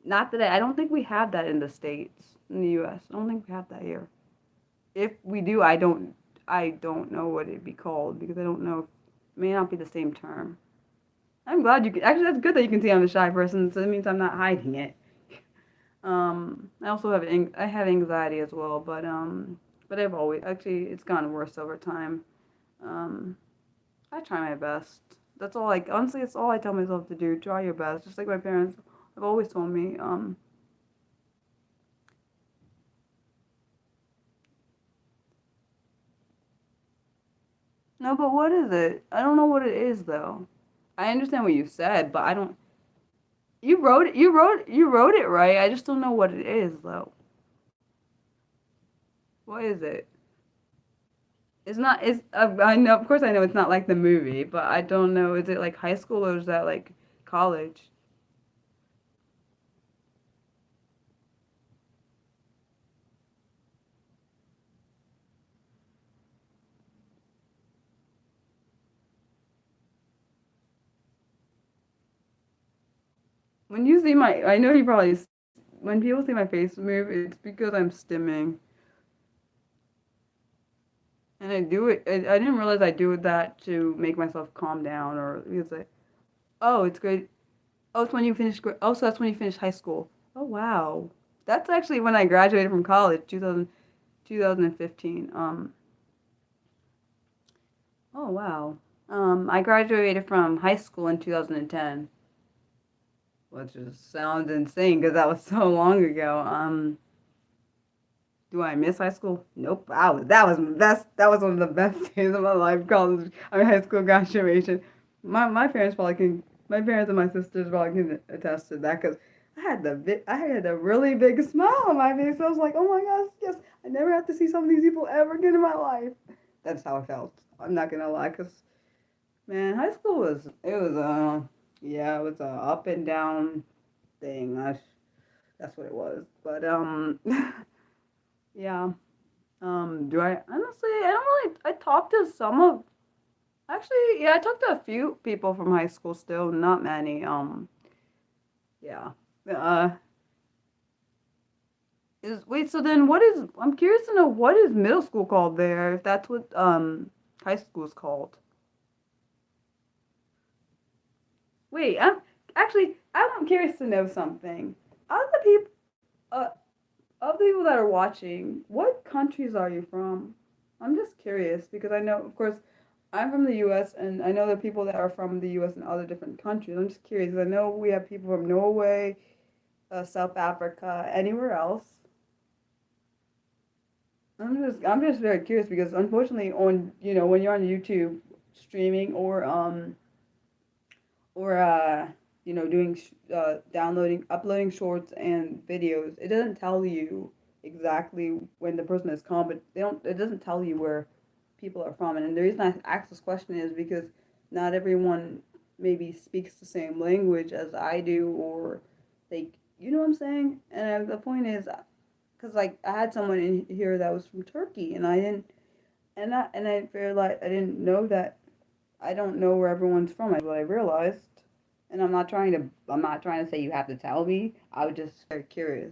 not that I don't think we have that in the States, in the U.S. I don't think we have that here. If we do, I don't know what it'd be called because I don't know. It may not be the same term. I'm glad you can. Actually, that's good that you can see I'm a shy person, so it means I'm not hiding it. I also I have anxiety as well, but I've always actually it's gotten worse over time. Um, I try my best. That's all. Like honestly, it's all I tell myself to do. Try your best, just like my parents have always told me. No, but what is it? I don't know what it is though. I understand what you said, but I don't. You wrote it right. I just don't know what it is though. What is it? It's not. It's. I know. Of course, I know it's not like the movie, but I don't know. Is it like high school or is that like college? When you see my, I know you probably. When people see my face move, it's because I'm stimming, and I do it. I didn't realize I do that to make myself calm down, or because like, oh, it's great. Oh, it's when you finish. Oh, so that's when you finish high school. Oh, wow. That's actually when I graduated from college, 2015. Oh, wow. I graduated from high school in 2010, which just sounds insane because that was so long ago. Do I miss high school? Nope. That was best. That was one of the best days of my life. College, I mean, high school graduation. My parents probably can. My parents and my sisters probably can attest to that because I had a really big smile on my face. I was like, oh my gosh, yes, I never have to see some of these people ever again in my life. That's how I felt. I'm not gonna lie, cause man, high school was it was yeah, it was a up and down thing. That's what it was. But yeah. Do I honestly? I don't really. I talked to some of. Actually, yeah, I talked to a few people from high school. Still, not many. Yeah. Uh, is wait. So then, what is? I'm curious to know what is middle school called there. If that's what high school is called. Wait, I'm curious to know something. Of the people, uh, of the people that are watching, what countries are you from? I'm just curious because I know, of course, I'm from the U.S. and I know the people that are from the U.S. and other different countries. I'm just curious. I know we have people from Norway, South Africa, anywhere else. I'm just very curious because unfortunately, on when you're on YouTube streaming or doing downloading uploading shorts and videos, it doesn't tell you exactly when the person has come, but it doesn't tell you where people are from. And the reason I ask this question is because not everyone maybe speaks the same language as I do, or like, you know what I'm saying. And the point is, because like I had someone in here that was from Turkey, and I didn't and I feel like I didn't know that. I don't know where everyone's from. What I realized, and I'm not trying to say you have to tell me. I was just very curious,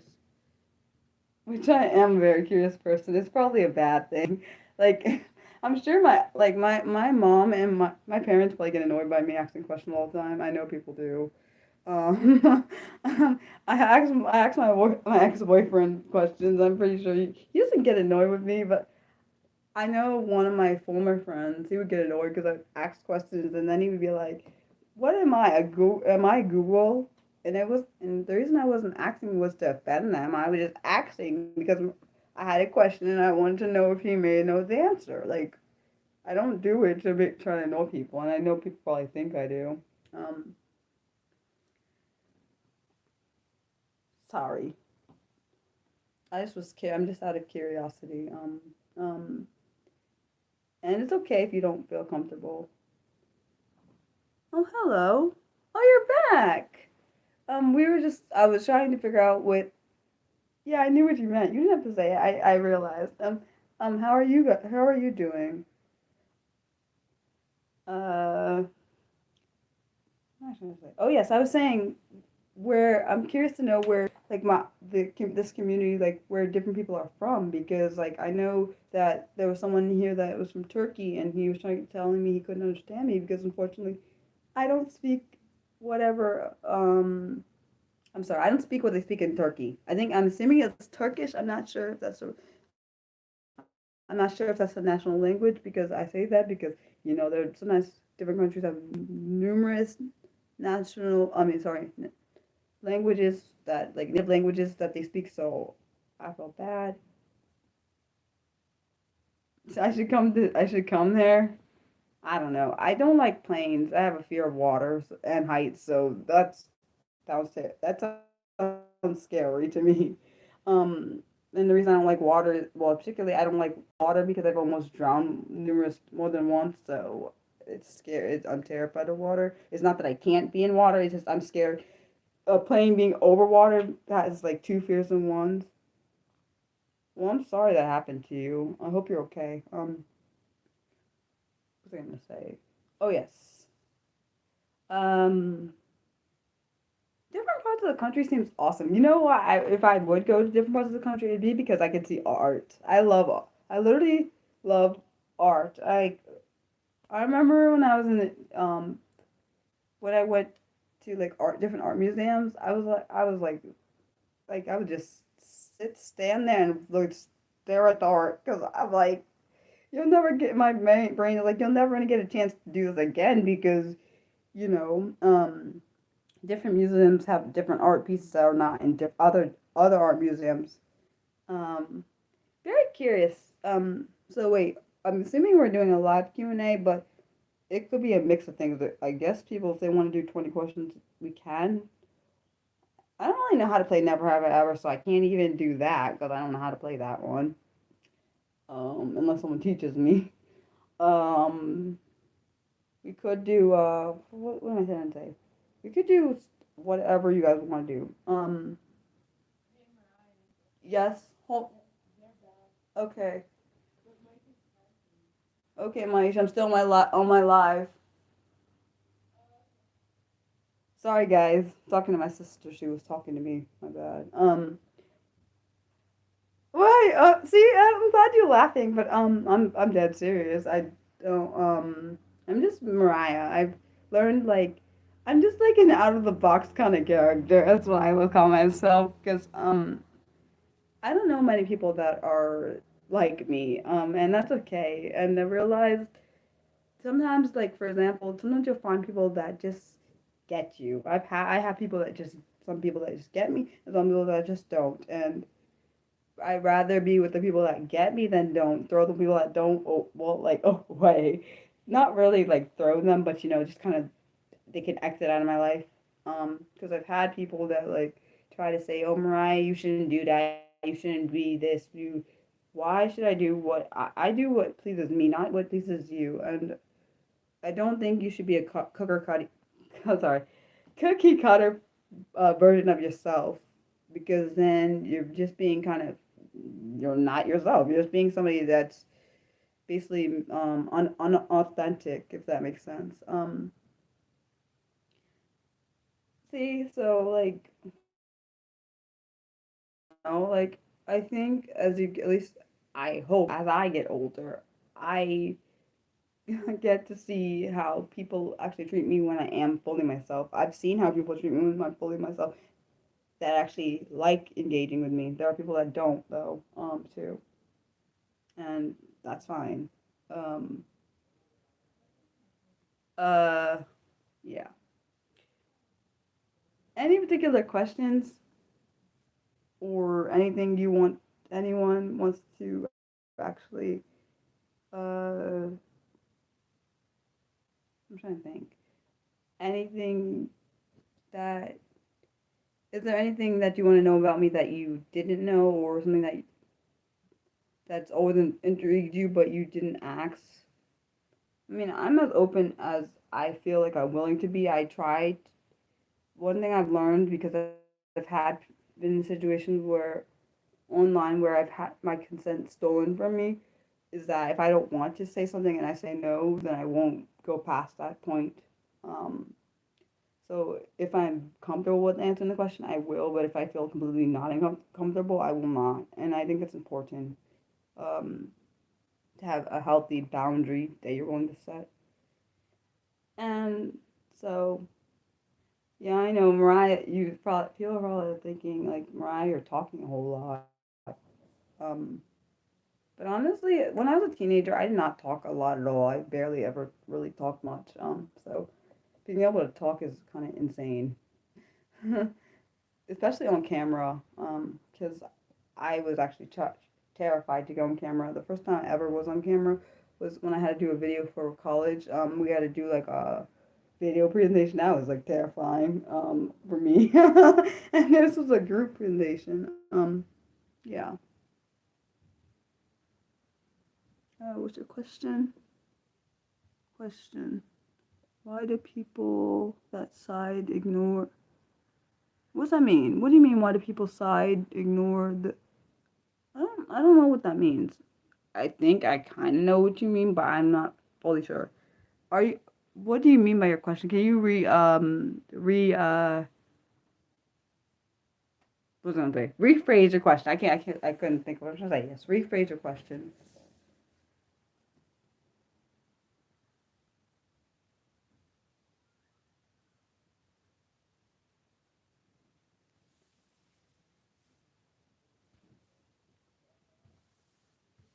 which I am a very curious person. It's probably a bad thing. Like, I'm sure my mom and my parents probably get annoyed by me asking questions all the time. I know people do. Um, I asked my ex boyfriend questions. I'm pretty sure he doesn't get annoyed with me, but I know one of my former friends, he would get annoyed because I asked questions and then he would be like, "What am I, am I Google?" And the reason I wasn't asking was to offend them. I was just asking because I had a question and I wanted to know if he may know the answer. Like, I don't do it to try to know people, and I know people probably think I do. Um, Sorry. I just was I'm just out of curiosity. Um, and it's okay if you don't feel comfortable. Oh, hello. Oh, you're back. We were just, I was trying to figure out what, yeah, I knew what you meant. You didn't have to say it. I realized. How are you doing? Uh, what was I trying to say? Oh, yes, I was saying where, I'm curious to know where, like, this community, like, where different people are from, because, like, I know that there was someone here that was from Turkey, and he was telling me he couldn't understand me because, unfortunately, I don't speak whatever, I'm sorry, I don't speak what they speak in Turkey. I'm assuming it's Turkish. I'm not sure if that's a national language because I say that because there's sometimes different countries have numerous languages that like native languages that they speak. So I felt bad. So I should come there. I don't know. I don't like planes. I have a fear of water and heights, so that sounds scary to me. Um, and the reason I don't like water, well, particularly I don't like water because I've almost drowned more than once. So it's scary. I'm terrified of water. It's not that I can't be in water. It's just I'm scared. A plane being over water, that is like two fears in one. Well, I'm sorry that happened to you. I hope you're okay. What was I gonna say? Oh yes. Um, different parts of the country seems awesome. You know what? If I would go to different parts of the country, it'd be because I could see art. I literally love art. I remember when I was in when I went to like different art museums. I would just stand there and look, stare at the art because I'm like, you'll never get my brain is like you'll never gonna get a chance to do this again because you know different museums have different art pieces that are not in other art museums. Um, very curious. So wait, I'm assuming we're doing a live Q&A, but it could be a mix of things. I guess people, if they want to do 20 questions, we can. I don't really know how to play Never Have I Ever, so I can't even do that because I don't know how to play that one. Unless someone teaches me. Um, we could do what am I trying to say? We could do whatever you guys want to do. Yes. Okay. Okay, Manish, I'm still on my live. Sorry, guys. Talking to my sister. She was talking to me. My bad. Why? See, I'm glad you're laughing, but I'm dead serious. I don't. I'm just Mariah. I've learned like, I'm just like an out of the box kind of character. That's what I would call myself. Because I don't know many people that are like me. And that's okay. And I realized sometimes, like for example, sometimes you'll find people that just get you. I have people that just some people that just get me, and some people that just don't. And I'd rather be with the people that get me than don't. Throw the people that don't, away. Not really like throw them, but just kind of they can exit out of my life. Because I've had people that like try to say, "Oh, Mariah, you shouldn't do that. You shouldn't be this. Why should I do what I do? What pleases me, not what pleases you." And I don't think you should be a cooker cutter. Sorry, cookie cutter version of yourself because then you're just being kind of you're not yourself. You're just being somebody that's basically unauthentic, if that makes sense. See, so like, like I think as you at least I hope as I get older, I get to see how people actually treat me when I am fully myself. I've seen how people treat me when I'm fully myself that actually like engaging with me. There are people that don't though, too, and that's fine. Um, uh, yeah. Any particular questions or anything you want anyone wants to actually I'm trying to think. Anything that is there anything that you want to know about me that you didn't know or something that's always intrigued you but you didn't ask? I mean, I'm as open as I feel like I'm willing to be. I tried one thing I've learned because I've had been in situations where online where I've had my consent stolen from me is that if I don't want to say something and I say no, then I won't go past that point. Um, so if I'm comfortable with answering the question, I will. But if I feel completely not comfortable, I will not. And I think it's important um, to have a healthy boundary that you're willing to set. And so, yeah, I know Mariah. You probably people are probably thinking like Mariah, you're talking a whole lot. Um, But honestly, when I was a teenager, I did not talk a lot at all. I barely ever really talked much. So being able to talk is kind of insane, especially on camera. Because I was actually terrified to go on camera. The first time I ever was on camera was when I had to do a video for college. We had to do like a video presentation. That was like terrifying for me. And this was a group presentation. Yeah. What's your question? Question. Why do people that side ignore? What's that mean? What do you mean? Why do people side ignore the? I don't know what that means. I think I kind of know what you mean, but I'm not fully sure. Are you? What do you mean by your question? Can you what's gonna say? Rephrase your question. I couldn't think of what I was gonna say. Yes, rephrase your question.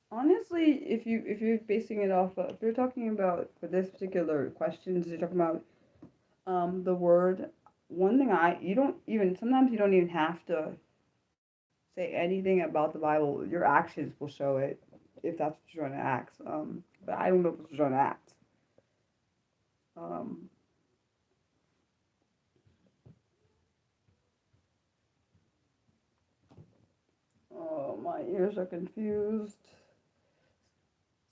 Honestly, if you're basing it off of, if you're talking about for this particular questions, you're talking about the word. One thing you don't even sometimes you don't even have to say anything about the Bible. Your actions will show it if that's what you're trying to ask. But I don't know if you're trying to ask. Um, oh, my ears are confused.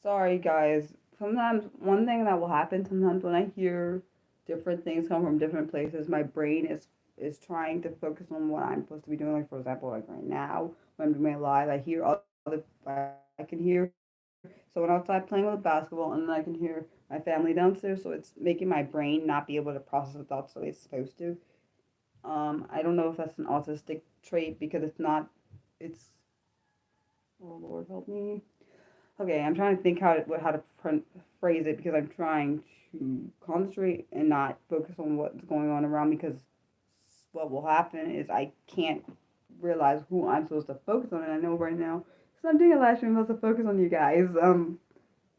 Sorry, guys. Sometimes one thing that will happen sometimes when I hear different things come from different places, my brain is trying to focus on what I'm supposed to be doing. Like for example, like right now when I'm doing my live, I hear other I can hear someone outside playing with a basketball, and then I can hear my family downstairs. So it's making my brain not be able to process the thoughts the way it's supposed to. I don't know if that's an autistic trait because it's not. It's oh Lord help me. Okay, I'm trying to think how to phrase it because I'm trying to concentrate and not focus on what's going on around me because what will happen is I can't realize who I'm supposed to focus on, and I know right now because I'm doing a live stream, I'm supposed to focus on you guys.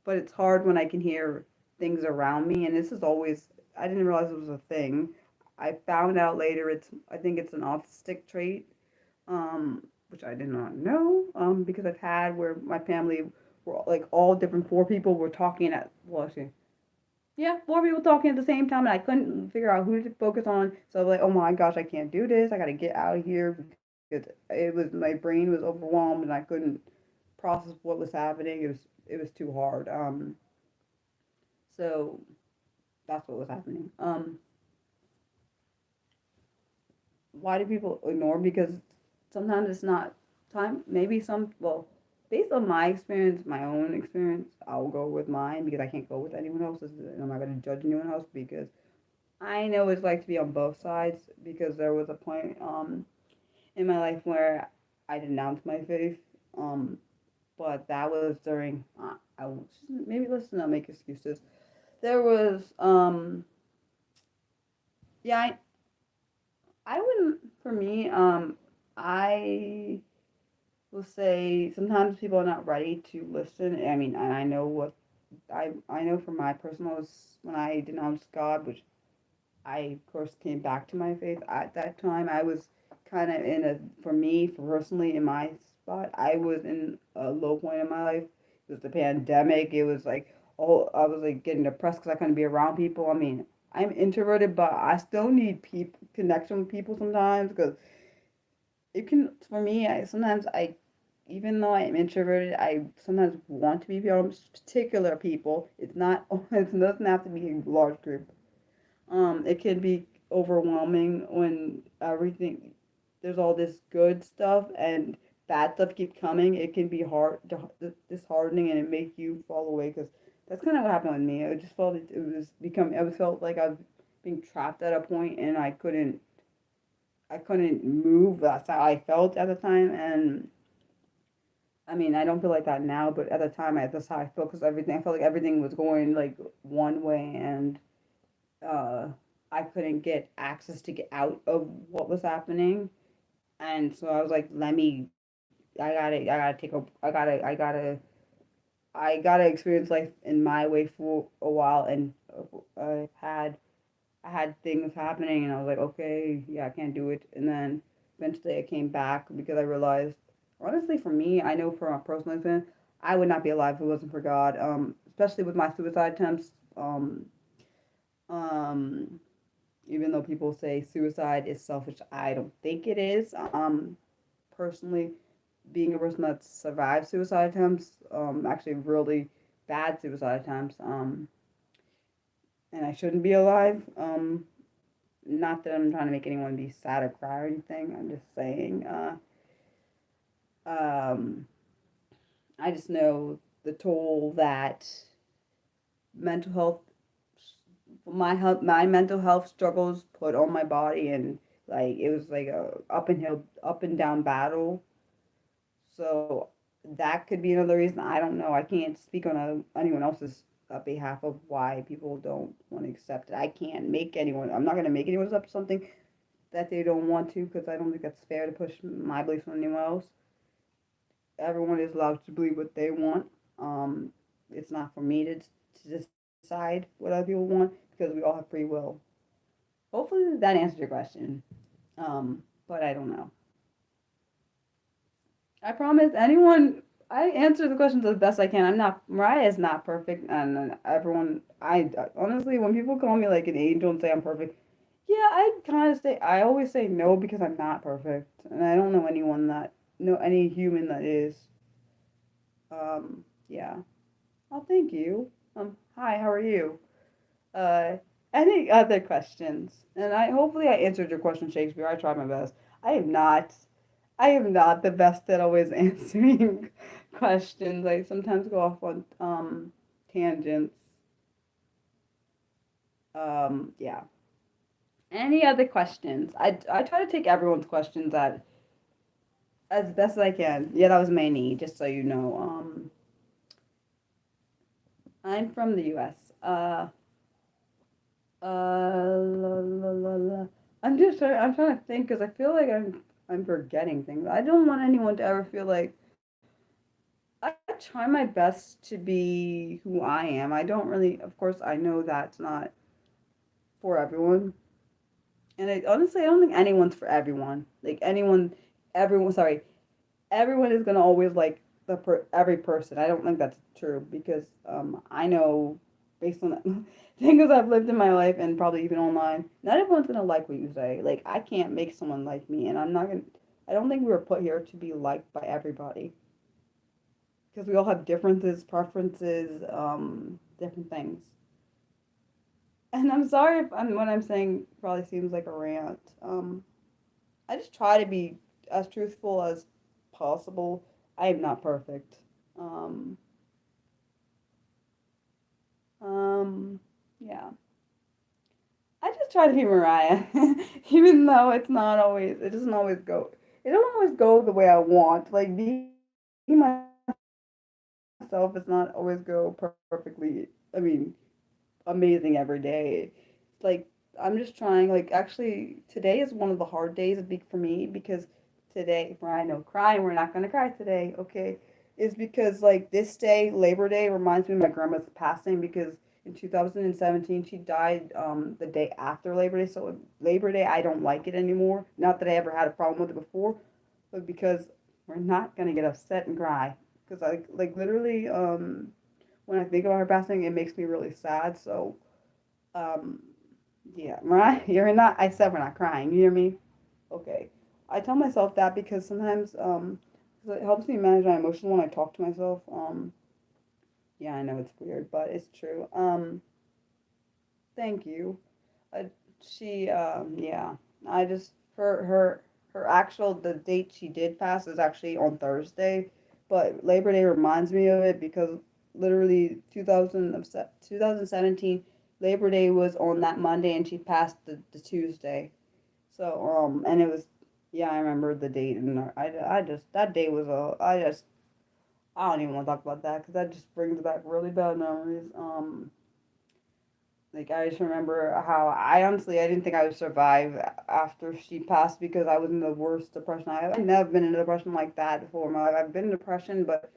But it's hard when I can hear things around me, and this is always I didn't realize it was a thing. I found out later I think it's an autistic trait, which I did not know, because I've had where my family were like all different four people were talking at well actually yeah, four people talking at the same time, and I couldn't figure out who to focus on. So I was like, oh my gosh, I can't do this. I got to get out of here because it was my brain was overwhelmed and I couldn't process what was happening. It was too hard. So that's what was happening. Why do people ignore? Because sometimes it's not time. Maybe based on my experience, my own experience, I'll go with mine because I can't go with anyone else's, and I'm not going to judge anyone else because I know it's like to be on both sides. Because there was a point in my life where I denounced my faith, but that was during maybe let's not make excuses. There was yeah I wouldn't for me I will say sometimes people are not ready to listen. I mean, and I know what I know from my personal when I denounced God, which I of course came back to my faith at that time. I was kind of in a for me personally in my spot. I was in a low point in my life. It was the pandemic. It was like oh I was like getting depressed because I couldn't be around people. I mean, I'm introverted, but I still need people connection with people sometimes because it can for me I sometimes I even though I'm introverted I sometimes want to be around particular people. It's not it doesn't have to be a large group. It can be overwhelming when everything there's all this good stuff and bad stuff keep coming. It can be disheartening, and it make you fall away because that's kind of what happened with me. I just felt it was becoming. I felt like I was being trapped at a point, and I couldn't move. That's how I felt at the time, and I mean, I don't feel like that now, but at the time, that's how I felt because everything. I felt like everything was going like one way, and uh, I couldn't get access to get out of what was happening, and so I was like, "Let me. I gotta take a. I gotta. I got to experience life in my way for a while, and I had things happening, and I was like, okay, yeah, I can't do it. And then eventually I came back because I realized, honestly, for me, I know from a personal experience, I would not be alive if it wasn't for God. Especially with my suicide attempts. Um, Even though people say suicide is selfish, I don't think it is. Personally, being a person that survived suicide attempts, actually really bad suicide attempts, and I shouldn't be alive. Not that I'm trying to make anyone be sad or cry or anything. I'm just saying. Um, I just know the toll that mental health, my mental health struggles put on my body, and like it was like a up and down battle. So that could be another reason. I don't know. I can't speak on anyone else's behalf of why people don't want to accept it. I can't make anyone. I'm not going to make anyone accept something that they don't want to, because I don't think that's fair to push my beliefs on anyone else. Everyone is allowed to believe what they want. Um, it's not for me to decide what other people want, because we all have free will. Hopefully that answers your question. But I don't know. I promise anyone. I answer the questions as best I can. I'm not. Mariah is not perfect, and everyone. I honestly, when people call me like an angel and say I'm perfect, yeah, I kind of say. I always say no because I'm not perfect, and I don't know anyone that know any human that is. Yeah. Oh, thank you. Hi. How are you? Uh, any other questions? And I hopefully I answered your question, Shakespeare. I tried my best. I am not. I am not the best at always answering questions. I sometimes go off on tangents. Yeah. Any other questions? I try to take everyone's questions at as best as I can. Yeah, that was Manny, just so you know. I'm from the U.S. I'm trying to think because I feel like I'm forgetting things. I don't want anyone to ever feel like I try my best to be who I am. I don't really, of course, I know that's not for everyone. And honestly, I don't think anyone's for everyone. Like sorry, everyone is gonna always like every person. I don't think that's true because I know based on the things I've lived in my life and probably even online, not everyone's gonna like what you say. Like I can't make someone like me, and I'm not gonna. I don't think we were put here to be liked by everybody because we all have differences, preferences, different things. And I'm sorry if what I'm saying probably seems like a rant. I just try to be as truthful as possible. I am not perfect. Um, um, yeah. I just try to be Mariah, even though it doesn't always go, it don't always go the way I want. Like being myself is not always go perfectly. I mean, amazing every day. Like I'm just trying. Like actually, today is one of the hard days for me because today, for I know crying, we're not gonna cry today. Okay, is because like this day, Labor Day, reminds me of my grandma's passing because in 2017 she died the day after Labor Day. So Labor Day, I don't like it anymore. Not that I ever had a problem with it before, but because we're not gonna get upset and cry because like literally when I think about her passing, it makes me really sad. So, um, yeah, Mariah, you're not. I said we're not crying. You hear me? Okay. I tell myself that because sometimes 'cause it helps me manage my emotions when I talk to myself. Yeah, I know it's weird, but it's true. Thank you. Uh, yeah. I just her actual the date she did pass is actually on Thursday, but Labor Day reminds me of it because literally 2017 Labor Day was on that Monday and she passed the Tuesday. So and it was yeah, I remember the date, and I just that day was a I don't even want to talk about that because that just brings back really bad memories. Like I just remember how I didn't think I would survive after she passed because I was in the worst depression. I've never been in a depression like that before in my life. I've been in depression, but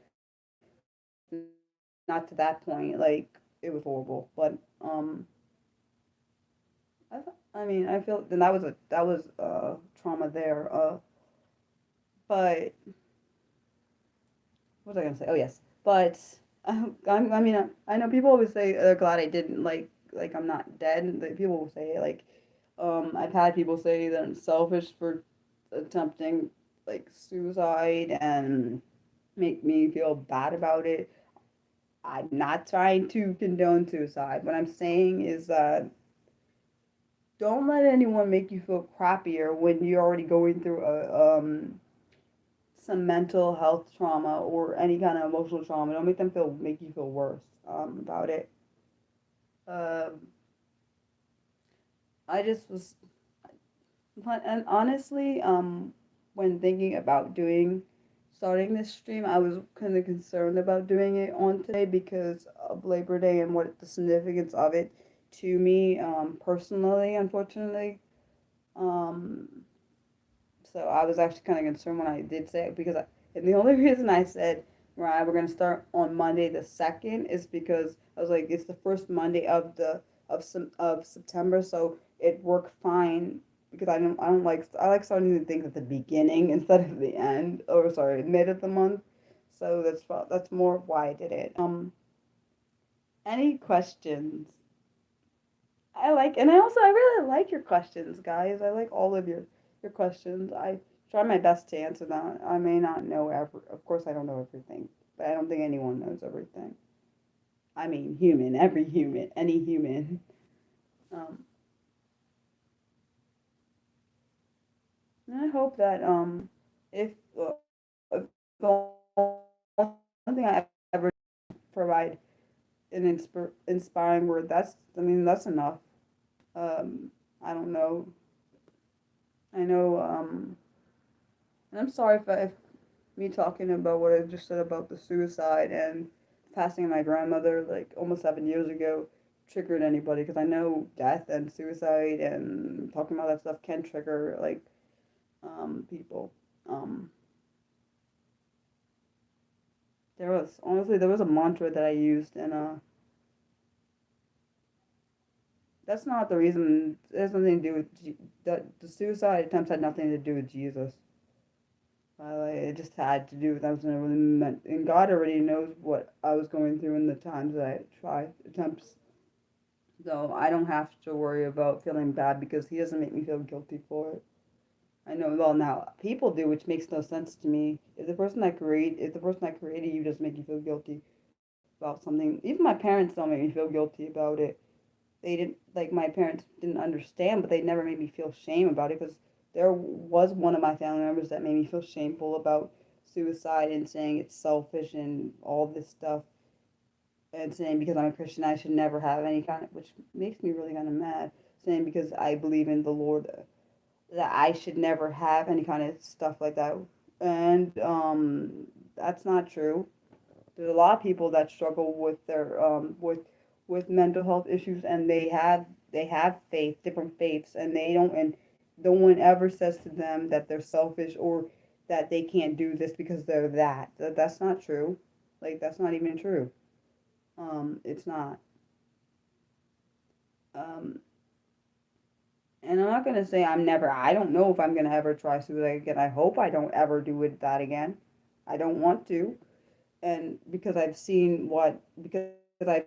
not to that point. Like it was horrible, but I mean, I feel then that was trauma there. But what was I gonna say? Oh yes, but I mean, I know people always say they're glad I didn't like I'm not dead. People will say like, I've had people say that I'm selfish for attempting like suicide and make me feel bad about it. I'm not trying to condone suicide. What I'm saying is that don't let anyone make you feel crappier when you're already going through some mental health trauma or any kind of emotional trauma. Don't make you feel worse about it. Um, I just was, and honestly, when thinking about starting this stream, I was kind of concerned about doing it on today because of Labor Day and what the significance of it to me personally, unfortunately. Um, So I was actually kind of concerned when I did say it and the only reason I said, right, we're gonna start on Monday the 2nd is because I was like, it's the first Monday of September, so it worked fine because I don't like I like starting the things at the beginning instead of the end or sorry mid of the month. So that's more why I did it. Any questions? I really like your questions, guys. I like all of your questions. I try my best to answer them. I may not know of course I don't know everything, but I don't think anyone knows everything. I mean, any human. Um, and I hope that if if the one thing I ever provide an inspiring word, I mean that's enough. I don't know. I know. And I'm sorry if me talking about what I just said about the suicide and passing of my grandmother like almost 7 years ago triggered anybody because I know death and suicide and talking about that stuff can trigger like people. Um, there was a mantra that I used and that's not the reason. It has nothing to do with that. The suicide attempts had nothing to do with Jesus. It just had to do with I was never really meant, and God already knows what I was going through in the times that I tried attempts. So I don't have to worry about feeling bad because He doesn't make me feel guilty for it. I know. Well, now people do, which makes no sense to me. If the person that created you doesn't make you feel guilty about something, even my parents don't make me feel guilty about it. They didn't like my parents didn't understand, but they never made me feel shame about it because there was one of my family members that made me feel shameful about suicide and saying it's selfish and all this stuff and saying because I'm a Christian I should never have any kind of which makes me really kind of mad saying because I believe in the Lord that I should never have any kind of stuff like that and that's not true. There's a lot of people that struggle with their with mental health issues and they have different faiths and they don't and no one ever says to them that they're selfish or that they can't do this because they're that's not true. Like that's not even true. It's not. Um, and I'm not gonna say I don't know if I'm gonna ever try suicide again. I hope I don't ever do it that again. I don't want to. And because I've seen because I've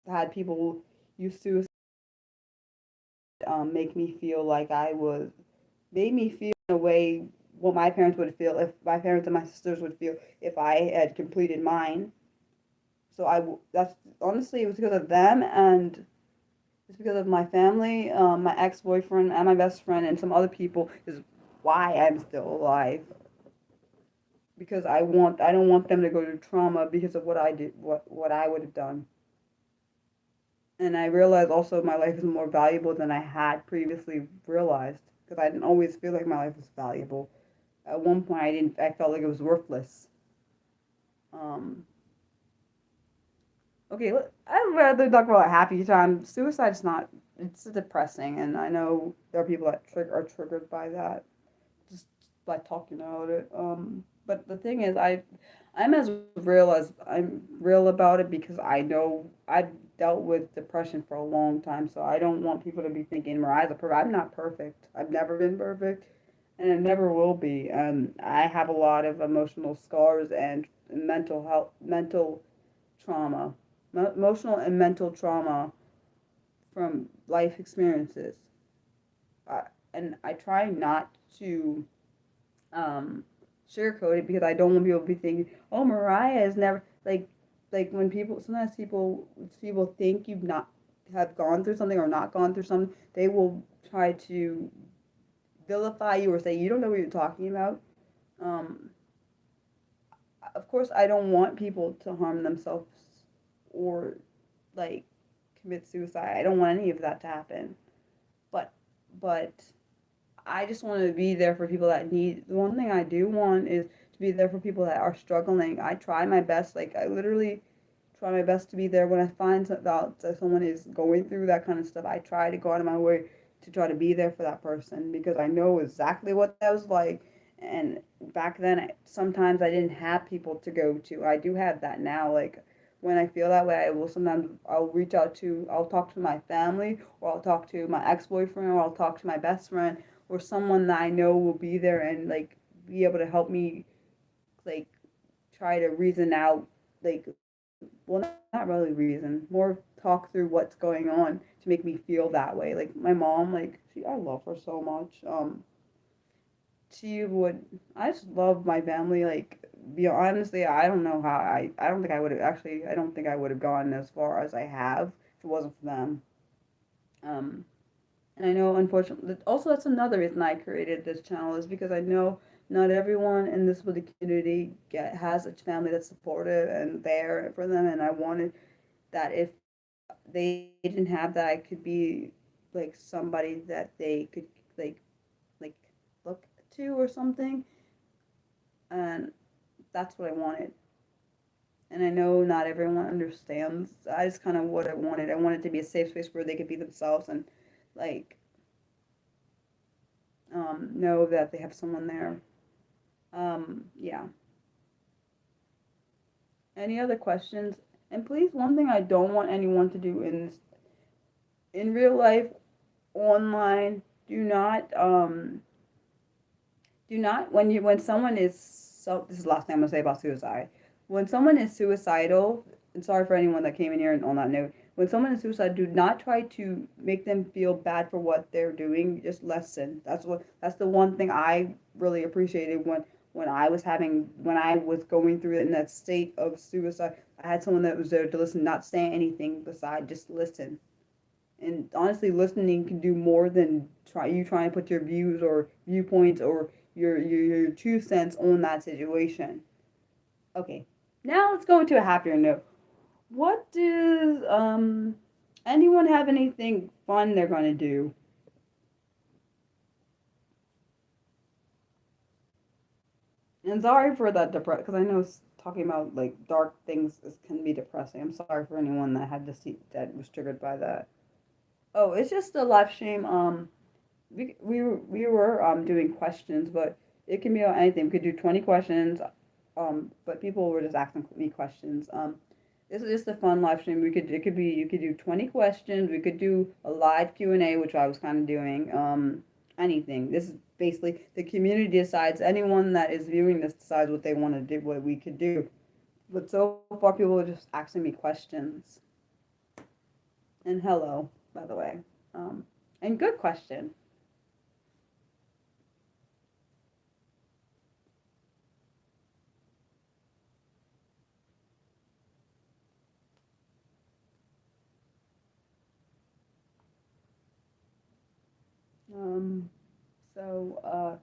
had people use suicide make me feel like made me feel in a way what my parents would feel if my parents and my sisters would feel if I had completed mine. So that's honestly it was because of them and it's because of my family, my ex-boyfriend and my best friend and some other people is why I'm still alive. Because I don't want them to go through trauma because of what I did what I would have done. And I realized also my life is more valuable than I had previously realized because I didn't always feel like my life was valuable. At one point, I felt like it was worthless. Um, okay, I'd rather talk about happy time. Suicide's not. It's depressing, and I know there are people that are triggered by that just by talking about it. but the thing is, I'm real about it because I know I've dealt with depression for a long time, so I don't want people to be thinking Mariah's a perfect. I'm not perfect. I've never been perfect, and I never will be. I have a lot of emotional scars and mental trauma, emotional and mental trauma from life experiences. Uh, and I try not to um, sugarcoat it because I don't want people to be thinking, "Oh, Mariah is never like when people sometimes people think you've not have gone through something or not gone through something, they will try to vilify you or say you don't know what you're talking about. Um, of course, I don't want people to harm themselves or like commit suicide. I don't want any of that to happen. But but I just want to be there for people that need. The one thing I do want is to be there for people that are struggling. I try my best. Like I literally try my best to be there when I find out that someone is going through that kind of stuff. I try to go out of my way to try to be there for that person because I know exactly what that was like. And back then, sometimes I didn't have people to go to. I do have that now. Like when I feel that way, I will sometimes I'll talk to my family, or I'll talk to my ex boyfriend, or I'll talk to my best friend, or someone that I know will be there and like be able to help me like try to reason out like well not really reason more talk through what's going on to make me feel that way. Like my mom, like she I love her so much. She would I just love my family. Like be honestly, I don't know how I don't think I would have actually I don't think I would have gone as far as I have if it wasn't for them. um And I know, unfortunately, also that's another reason I created this channel is because I know not everyone in this little community has a family that's supportive and there for them. And I wanted that if they didn't have that, I could be like somebody that they could like like look to or something. And that's what I wanted. And I know not everyone understands. I just kind of what I wanted. I wanted to be a safe space where they could be themselves and like know that they have someone there. Yeah. Any other questions? And please, one thing I don't want anyone to do in real life, online, do not when someone is so this is the last thing I'm gonna say about suicide. When someone is suicidal, and sorry for anyone that came in here and on that note, when someone is suicidal, do not try to make them feel bad for what they're doing. Just listen. That's the one thing I really appreciated when I was going through it in that state of suicide. I had someone that was there to listen, not say anything beside just listen. And honestly, listening can do more than trying to put your views or viewpoints or your 2 cents on that situation. Okay, now let's go into a happier note. What does anyone have anything fun they're gonna do? And sorry for that because I know talking about like dark things can be depressing. I'm sorry for anyone that had to see that was triggered by that. Oh, it's just a live stream. We were doing questions, but it can be on anything. We could do 20 questions, but people were just asking me questions. This is just a fun live stream. You could do 20 questions. We could do a live Q&A, which I was kind of doing. Anything. This is basically the community decides. Anyone that is viewing this decides what they want to do, what we could do. But so far, people are just asking me questions. And hello, by the way. Um, and good question. Um, so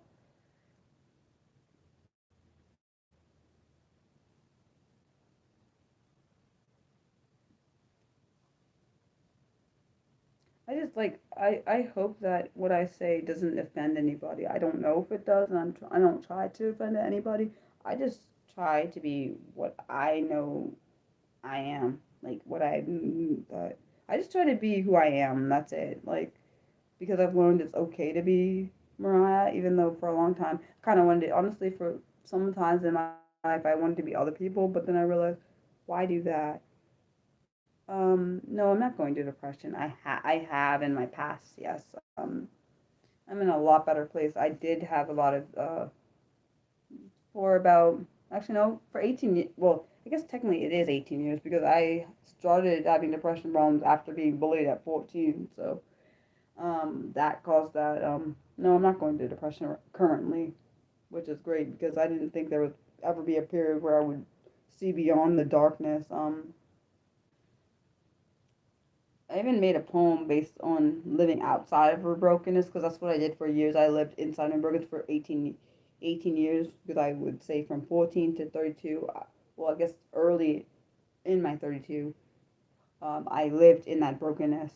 I just like I hope that what I say doesn't offend anybody. I don't know if it does, and I don't try to offend anybody. I just try to be what I know I am, like what I just try to be who I am. That's it. Like because I've learned it's okay to be Mariah, even though for a long time, kind of wanted it honestly for sometimes in my life I wanted to be other people, but then I realized, why do that? No, I'm not going to depression. I have in my past, yes. I'm in a lot better place. I did have a lot of for about actually no for 18 well I guess technically it is 18 years because I started having depression problems after being bullied at 14. So that caused that. No, I'm not going through depression currently, which is great because I didn't think there would ever be a period where I would see beyond the darkness. I even made a poem based on living outside of her brokenness because that's what I did for years. I lived inside my brokenness for 18 years because I would say from 14 to 32. Well, I guess early in my 32, I lived in that brokenness.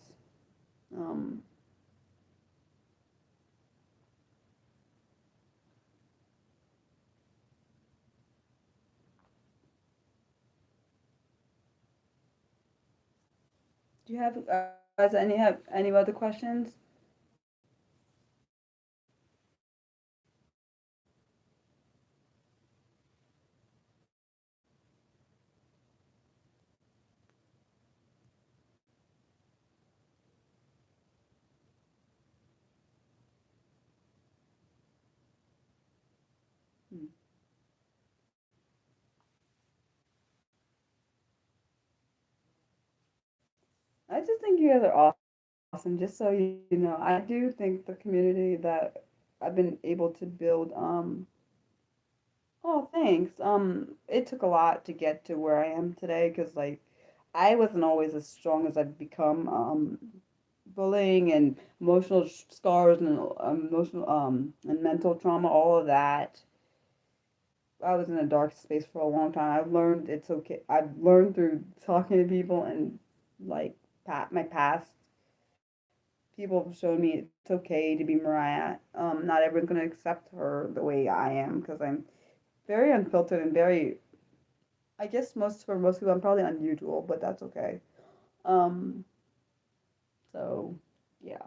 Um, do you guys have any other questions? Hmm. I just think you guys are awesome. Just so you know, I do think the community that I've been able to build. Oh, thanks. It took a lot to get to where I am today because, like, I wasn't always as strong as I've become. Bullying and emotional scars and emotional and mental trauma, all of that. I was in a dark space for a long time. I've learned it's okay. I've learned through talking to people and like my past. People have shown me it's okay to be Mariah. Not everyone's gonna accept her the way I am because I'm very unfiltered and very. I guess most people I'm probably unusual, but that's okay. Um, so yeah,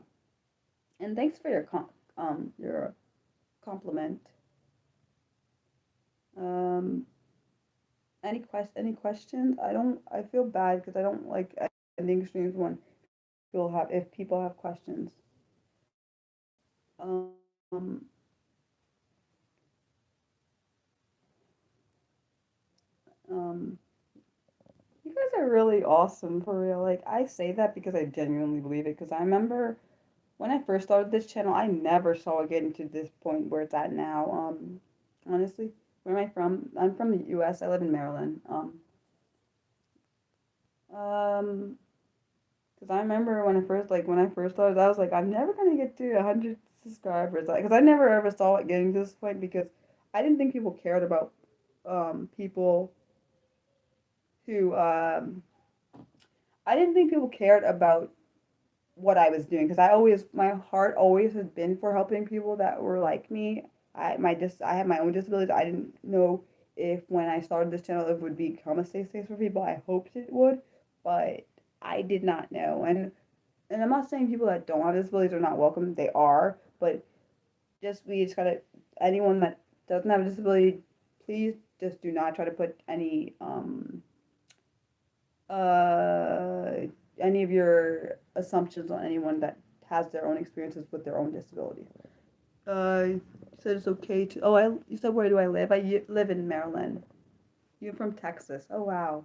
and thanks for your compliment. Um, any questions? I feel bad because I don't like ending streams when people have questions. Um, um, you guys are really awesome for real. Like I say that because I genuinely believe it. Because I remember when I first started this channel, I never saw it getting to this point where it's at now. Honestly, where am I from? I'm from the U.S. I live in Maryland. Um, because I remember when I first started, I was like, I'm never gonna get to 100 subscribers, like, because I never ever saw it getting to this point because I didn't think people cared about people who I didn't think people cared about what I was doing because my heart always has been for helping people that were like me. I have my own disabilities. I didn't know if when I started this channel it would become a safe space for people. I hoped it would, but I did not know. And I'm not saying people that don't have disabilities are not welcome. They are, but we just gotta anyone that doesn't have a disability, please just do not try to put uh any of your assumptions on anyone that has their own experiences with their own disability. You said it's okay to. Oh, you said where do I live? Live in Maryland. You're from Texas. Oh wow,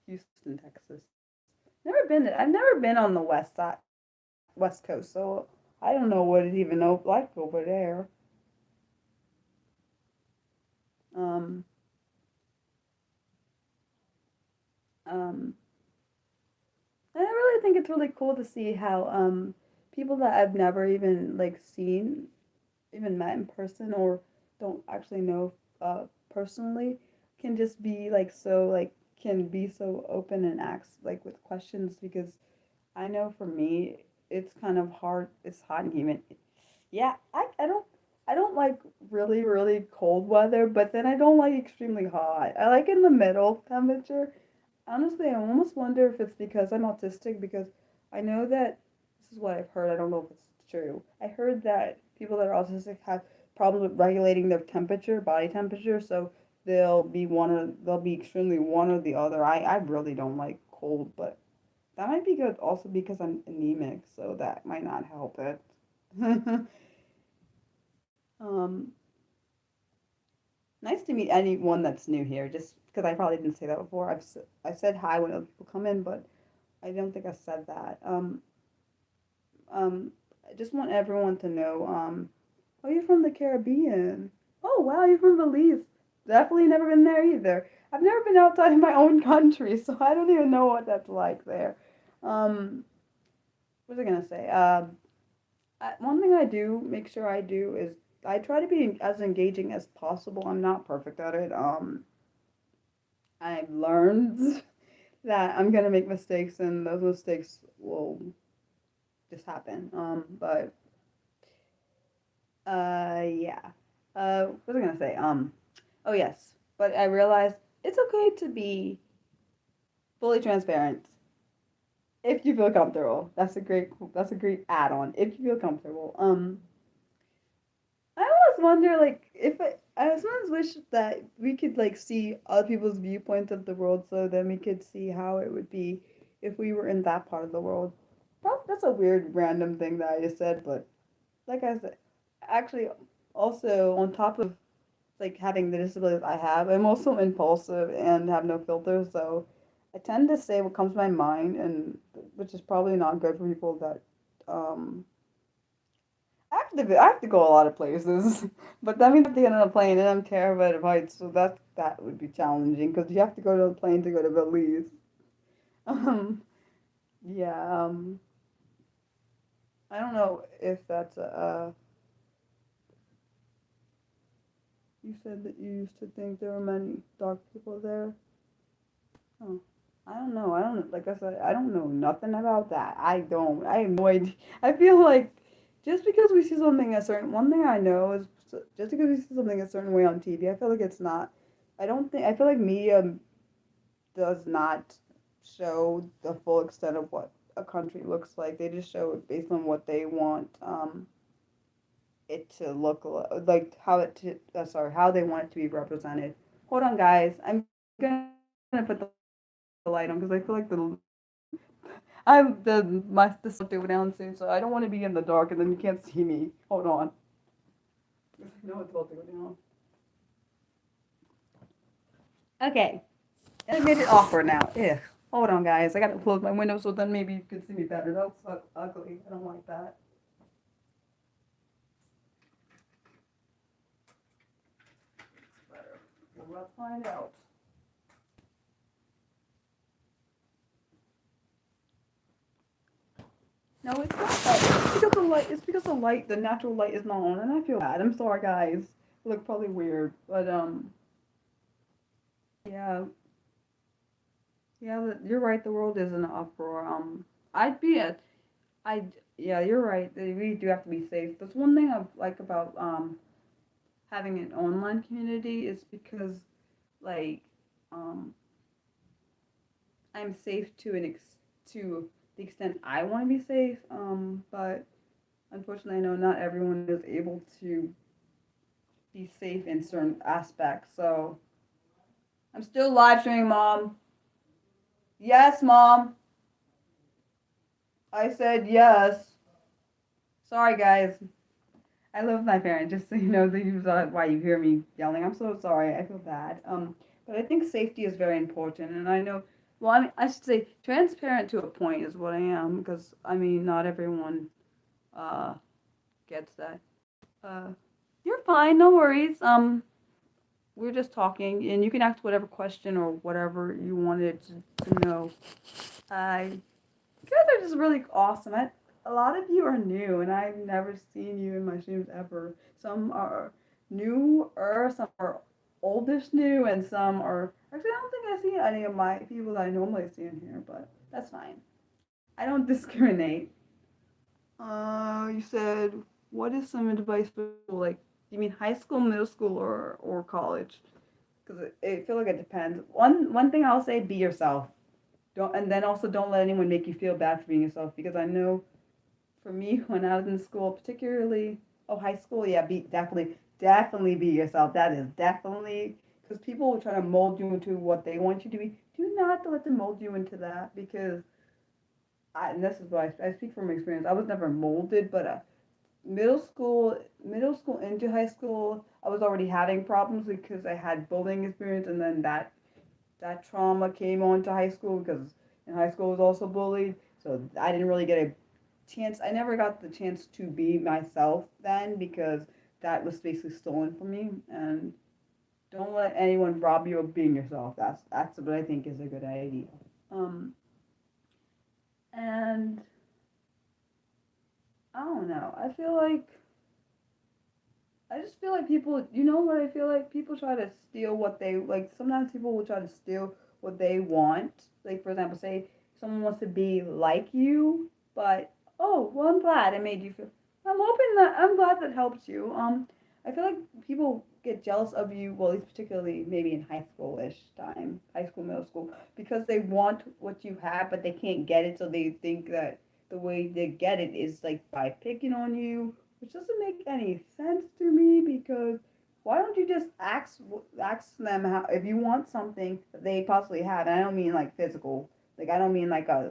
Houston, Texas. Never been. I've never been on the West Coast, so I don't know what it even like over there. Um, um, and I really think it's really cool to see how people that I've never even like seen, even met in person or don't actually know personally, can just be like so like can be so open and ask like with questions because I know for me it's kind of hard. It's hot and humid. Yeah, I don't like really cold weather, but then I don't like extremely hot. I like in the middle temperature. Honestly, I almost wonder if it's because I'm autistic because I know that this is what I've heard. I don't know if it's true. I heard that people that are autistic have problems with regulating their temperature, body temperature, so they'll be extremely one or the other. I really don't like cold, but that might be good also because I'm anemic, so that might not help it. um, Nice to meet anyone that's new here, just because I probably didn't say that before. I said hi when other people come in, but I don't think I said that. Um, I just want everyone to know, oh, you're from the Caribbean. Oh, wow, you're from Belize. Definitely never been there either. I've never been outside of my own country, so I don't even know what that's like there. Um, what was I gonna say? One thing I do make sure I do is I try to be as engaging as possible. I'm not perfect at it. I've learned that I'm gonna make mistakes, and those mistakes will just happen. But yeah. What was I gonna say? Oh yes. But I realized it's okay to be fully transparent if you feel comfortable. That's a great add-on if you feel comfortable. I always wonder, like, I sometimes wish that we could like see other people's viewpoints of the world, so then we could see how it would be if we were in that part of the world. Probably that's a weird random thing that I just said, but like I said, actually, also on top of like having the disabilities I have, I'm also impulsive and have no filter, so I tend to say what comes to my mind, and which is probably not good for people that um I have to go a lot of places, but that means I have to get on a plane, and I'm terrified of heights, so that would be challenging because you have to go to a plane to go to Belize. Um, yeah, I don't know if that's you said that you used to think there were many dark people there. Oh, I don't know. I don't like I said. I don't know nothing about that. I don't. I have no idea. I feel like just because we see something a certain one thing I know is just because we see something a certain way on TV, I feel like it's not. I don't think. I feel like media does not show the full extent of what a country looks like. They just show it based on what they want it to look like how it to, sorry, how they want it to be represented. Hold on, guys. I'm gonna put the light on because I feel like the sun will go down soon, so I don't want to be in the dark and then you can't see me. Hold on. I know it's about to go down. Okay, and I made it awkward now. Ugh. Hold on, guys. I gotta close my window so then maybe you can see me better. That's ugly. I don't like that. Better. Well, let's find out. No, it's not that. It's because the light. It's because the light, the natural light, is not on, and I feel bad. I'm sorry, guys. It look probably weird, but yeah, yeah. You're right. The world is in an uproar. I'd be a, I, yeah, you're right. They really do have to be safe. That's one thing I like about having an online community is because like um I'm safe to the extent I want to be safe. But unfortunately, I know not everyone is able to be safe in certain aspects. So I'm still live streaming, Mom. Yes, Mom. I said yes. Sorry, guys. I live with my parents, just so you know why you hear me yelling. I'm so sorry. I feel bad. But I think safety is very important, and I know. Well, I mean, I should say transparent to a point is what I am, because I mean, not everyone uh gets that. Uh, you're fine. No worries. We're just talking, and you can ask whatever question or whatever you wanted to know. You guys are just really awesome. A lot of you are new, and I've never seen you in my streams ever. Some are newer, some are oldish new, and some are. Actually, I don't think I see any of my people that I normally see in here, but that's fine. I don't discriminate. You said, what is some advice for like? You mean high school, middle school, or college? Because it feel like it depends. One thing I'll say: be yourself. Don't and then also don't let anyone make you feel bad for being yourself because I know for me when I was in school particularly Oh, high school, yeah, be definitely be yourself. That is definitely because people will try to mold you into what they want you to be. Do not let them mold you into that because and this is what I speak from experience. I was never molded, but middle school into high school, I was already having problems because I had bullying experience, and then that trauma came on to high school because in high school I was also bullied. So I didn't really get a chance. I never got the chance to be myself then because that was basically stolen from me. And don't let anyone rob you of being yourself. That's what I think is a good idea. Um, and I don't know. I just feel like people, you know what I feel like? People try to steal what they, like, sometimes people will try to steal what they want. Like, for example, say someone wants to be like you, but, oh, well, I'm glad it made you feel, I'm glad that helped you. I feel like people get jealous of you, well, at least particularly maybe in high school-ish time, high school, middle school, because they want what you have, but they can't get it, so they think that the way they get it is, like, by picking on you, which doesn't make any sense to me because why don't you just ask them how if you want something that they possibly have, and I don't mean like physical, like I don't mean like a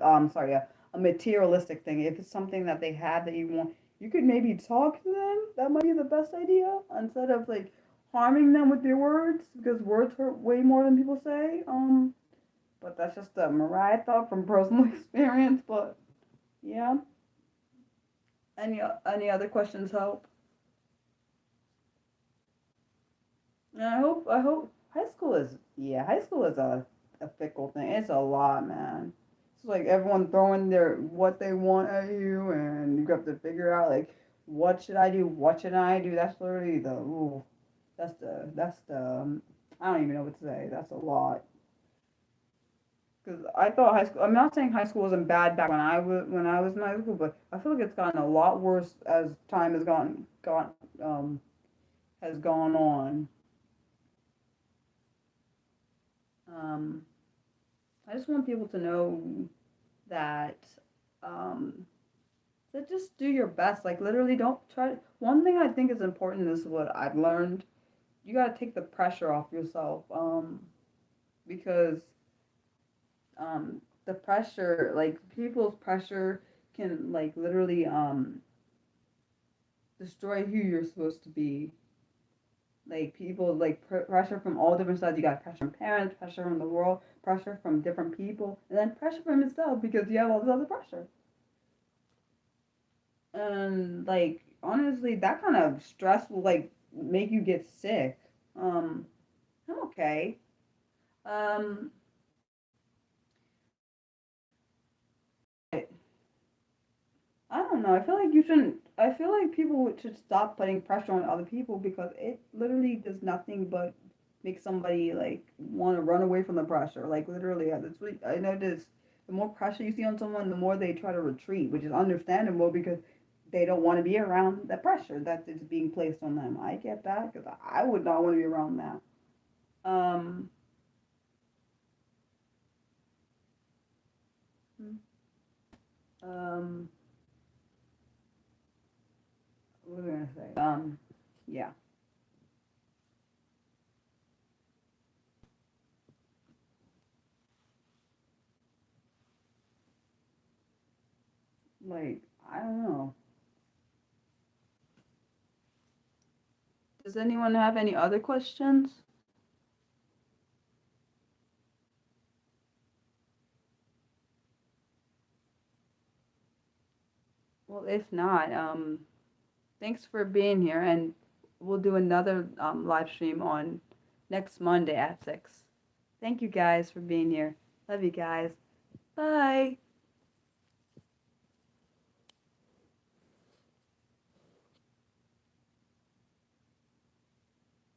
materialistic thing. If it's something that they have that you want, you could maybe talk to them. That might be the best idea instead of like harming them with your words because words hurt way more than people say. But that's just a Mariah thought from personal experience. But yeah, any other questions help? And I hope high school is a fickle thing. It's a lot, man. It's like everyone throwing their what they want at you, and you have to figure out like what should I do, what should I do. That's literally the ooh, I don't even know what to say. That's a lot. Because I thought high school. I'm not saying high school wasn't bad back when I was in high school, but I feel like it's gotten a lot worse as time has gone on. Um, I just want people to know that um, that just do your best. Like literally, don't try. One thing I think is important is what I've learned. You gotta take the pressure off yourself. Because the pressure, like people's pressure, can like literally destroy who you're supposed to be. Like people like pressure from all different sides. You got pressure from parents, pressure from the world, pressure from different people, and then pressure from yourself because you have all this other pressure. And like honestly, that kind of stress will like make you get sick. Um, I'm okay. Um, I don't know. I feel like you shouldn't. I feel like people should stop putting pressure on other people because it literally does nothing but make somebody like want to run away from the pressure. Like literally, that's what I noticed. The more pressure you see on someone, the more they try to retreat, which is understandable because they don't want to be around the pressure that is being placed on them. I get that because I would not want to be around that. Um, um, what was I gonna say? Yeah, like I don't know. Does anyone have any other questions? Well, if not, thanks for being here, and we'll do another live stream on next Monday at 6. Thank you guys for being here. Love you guys. Bye.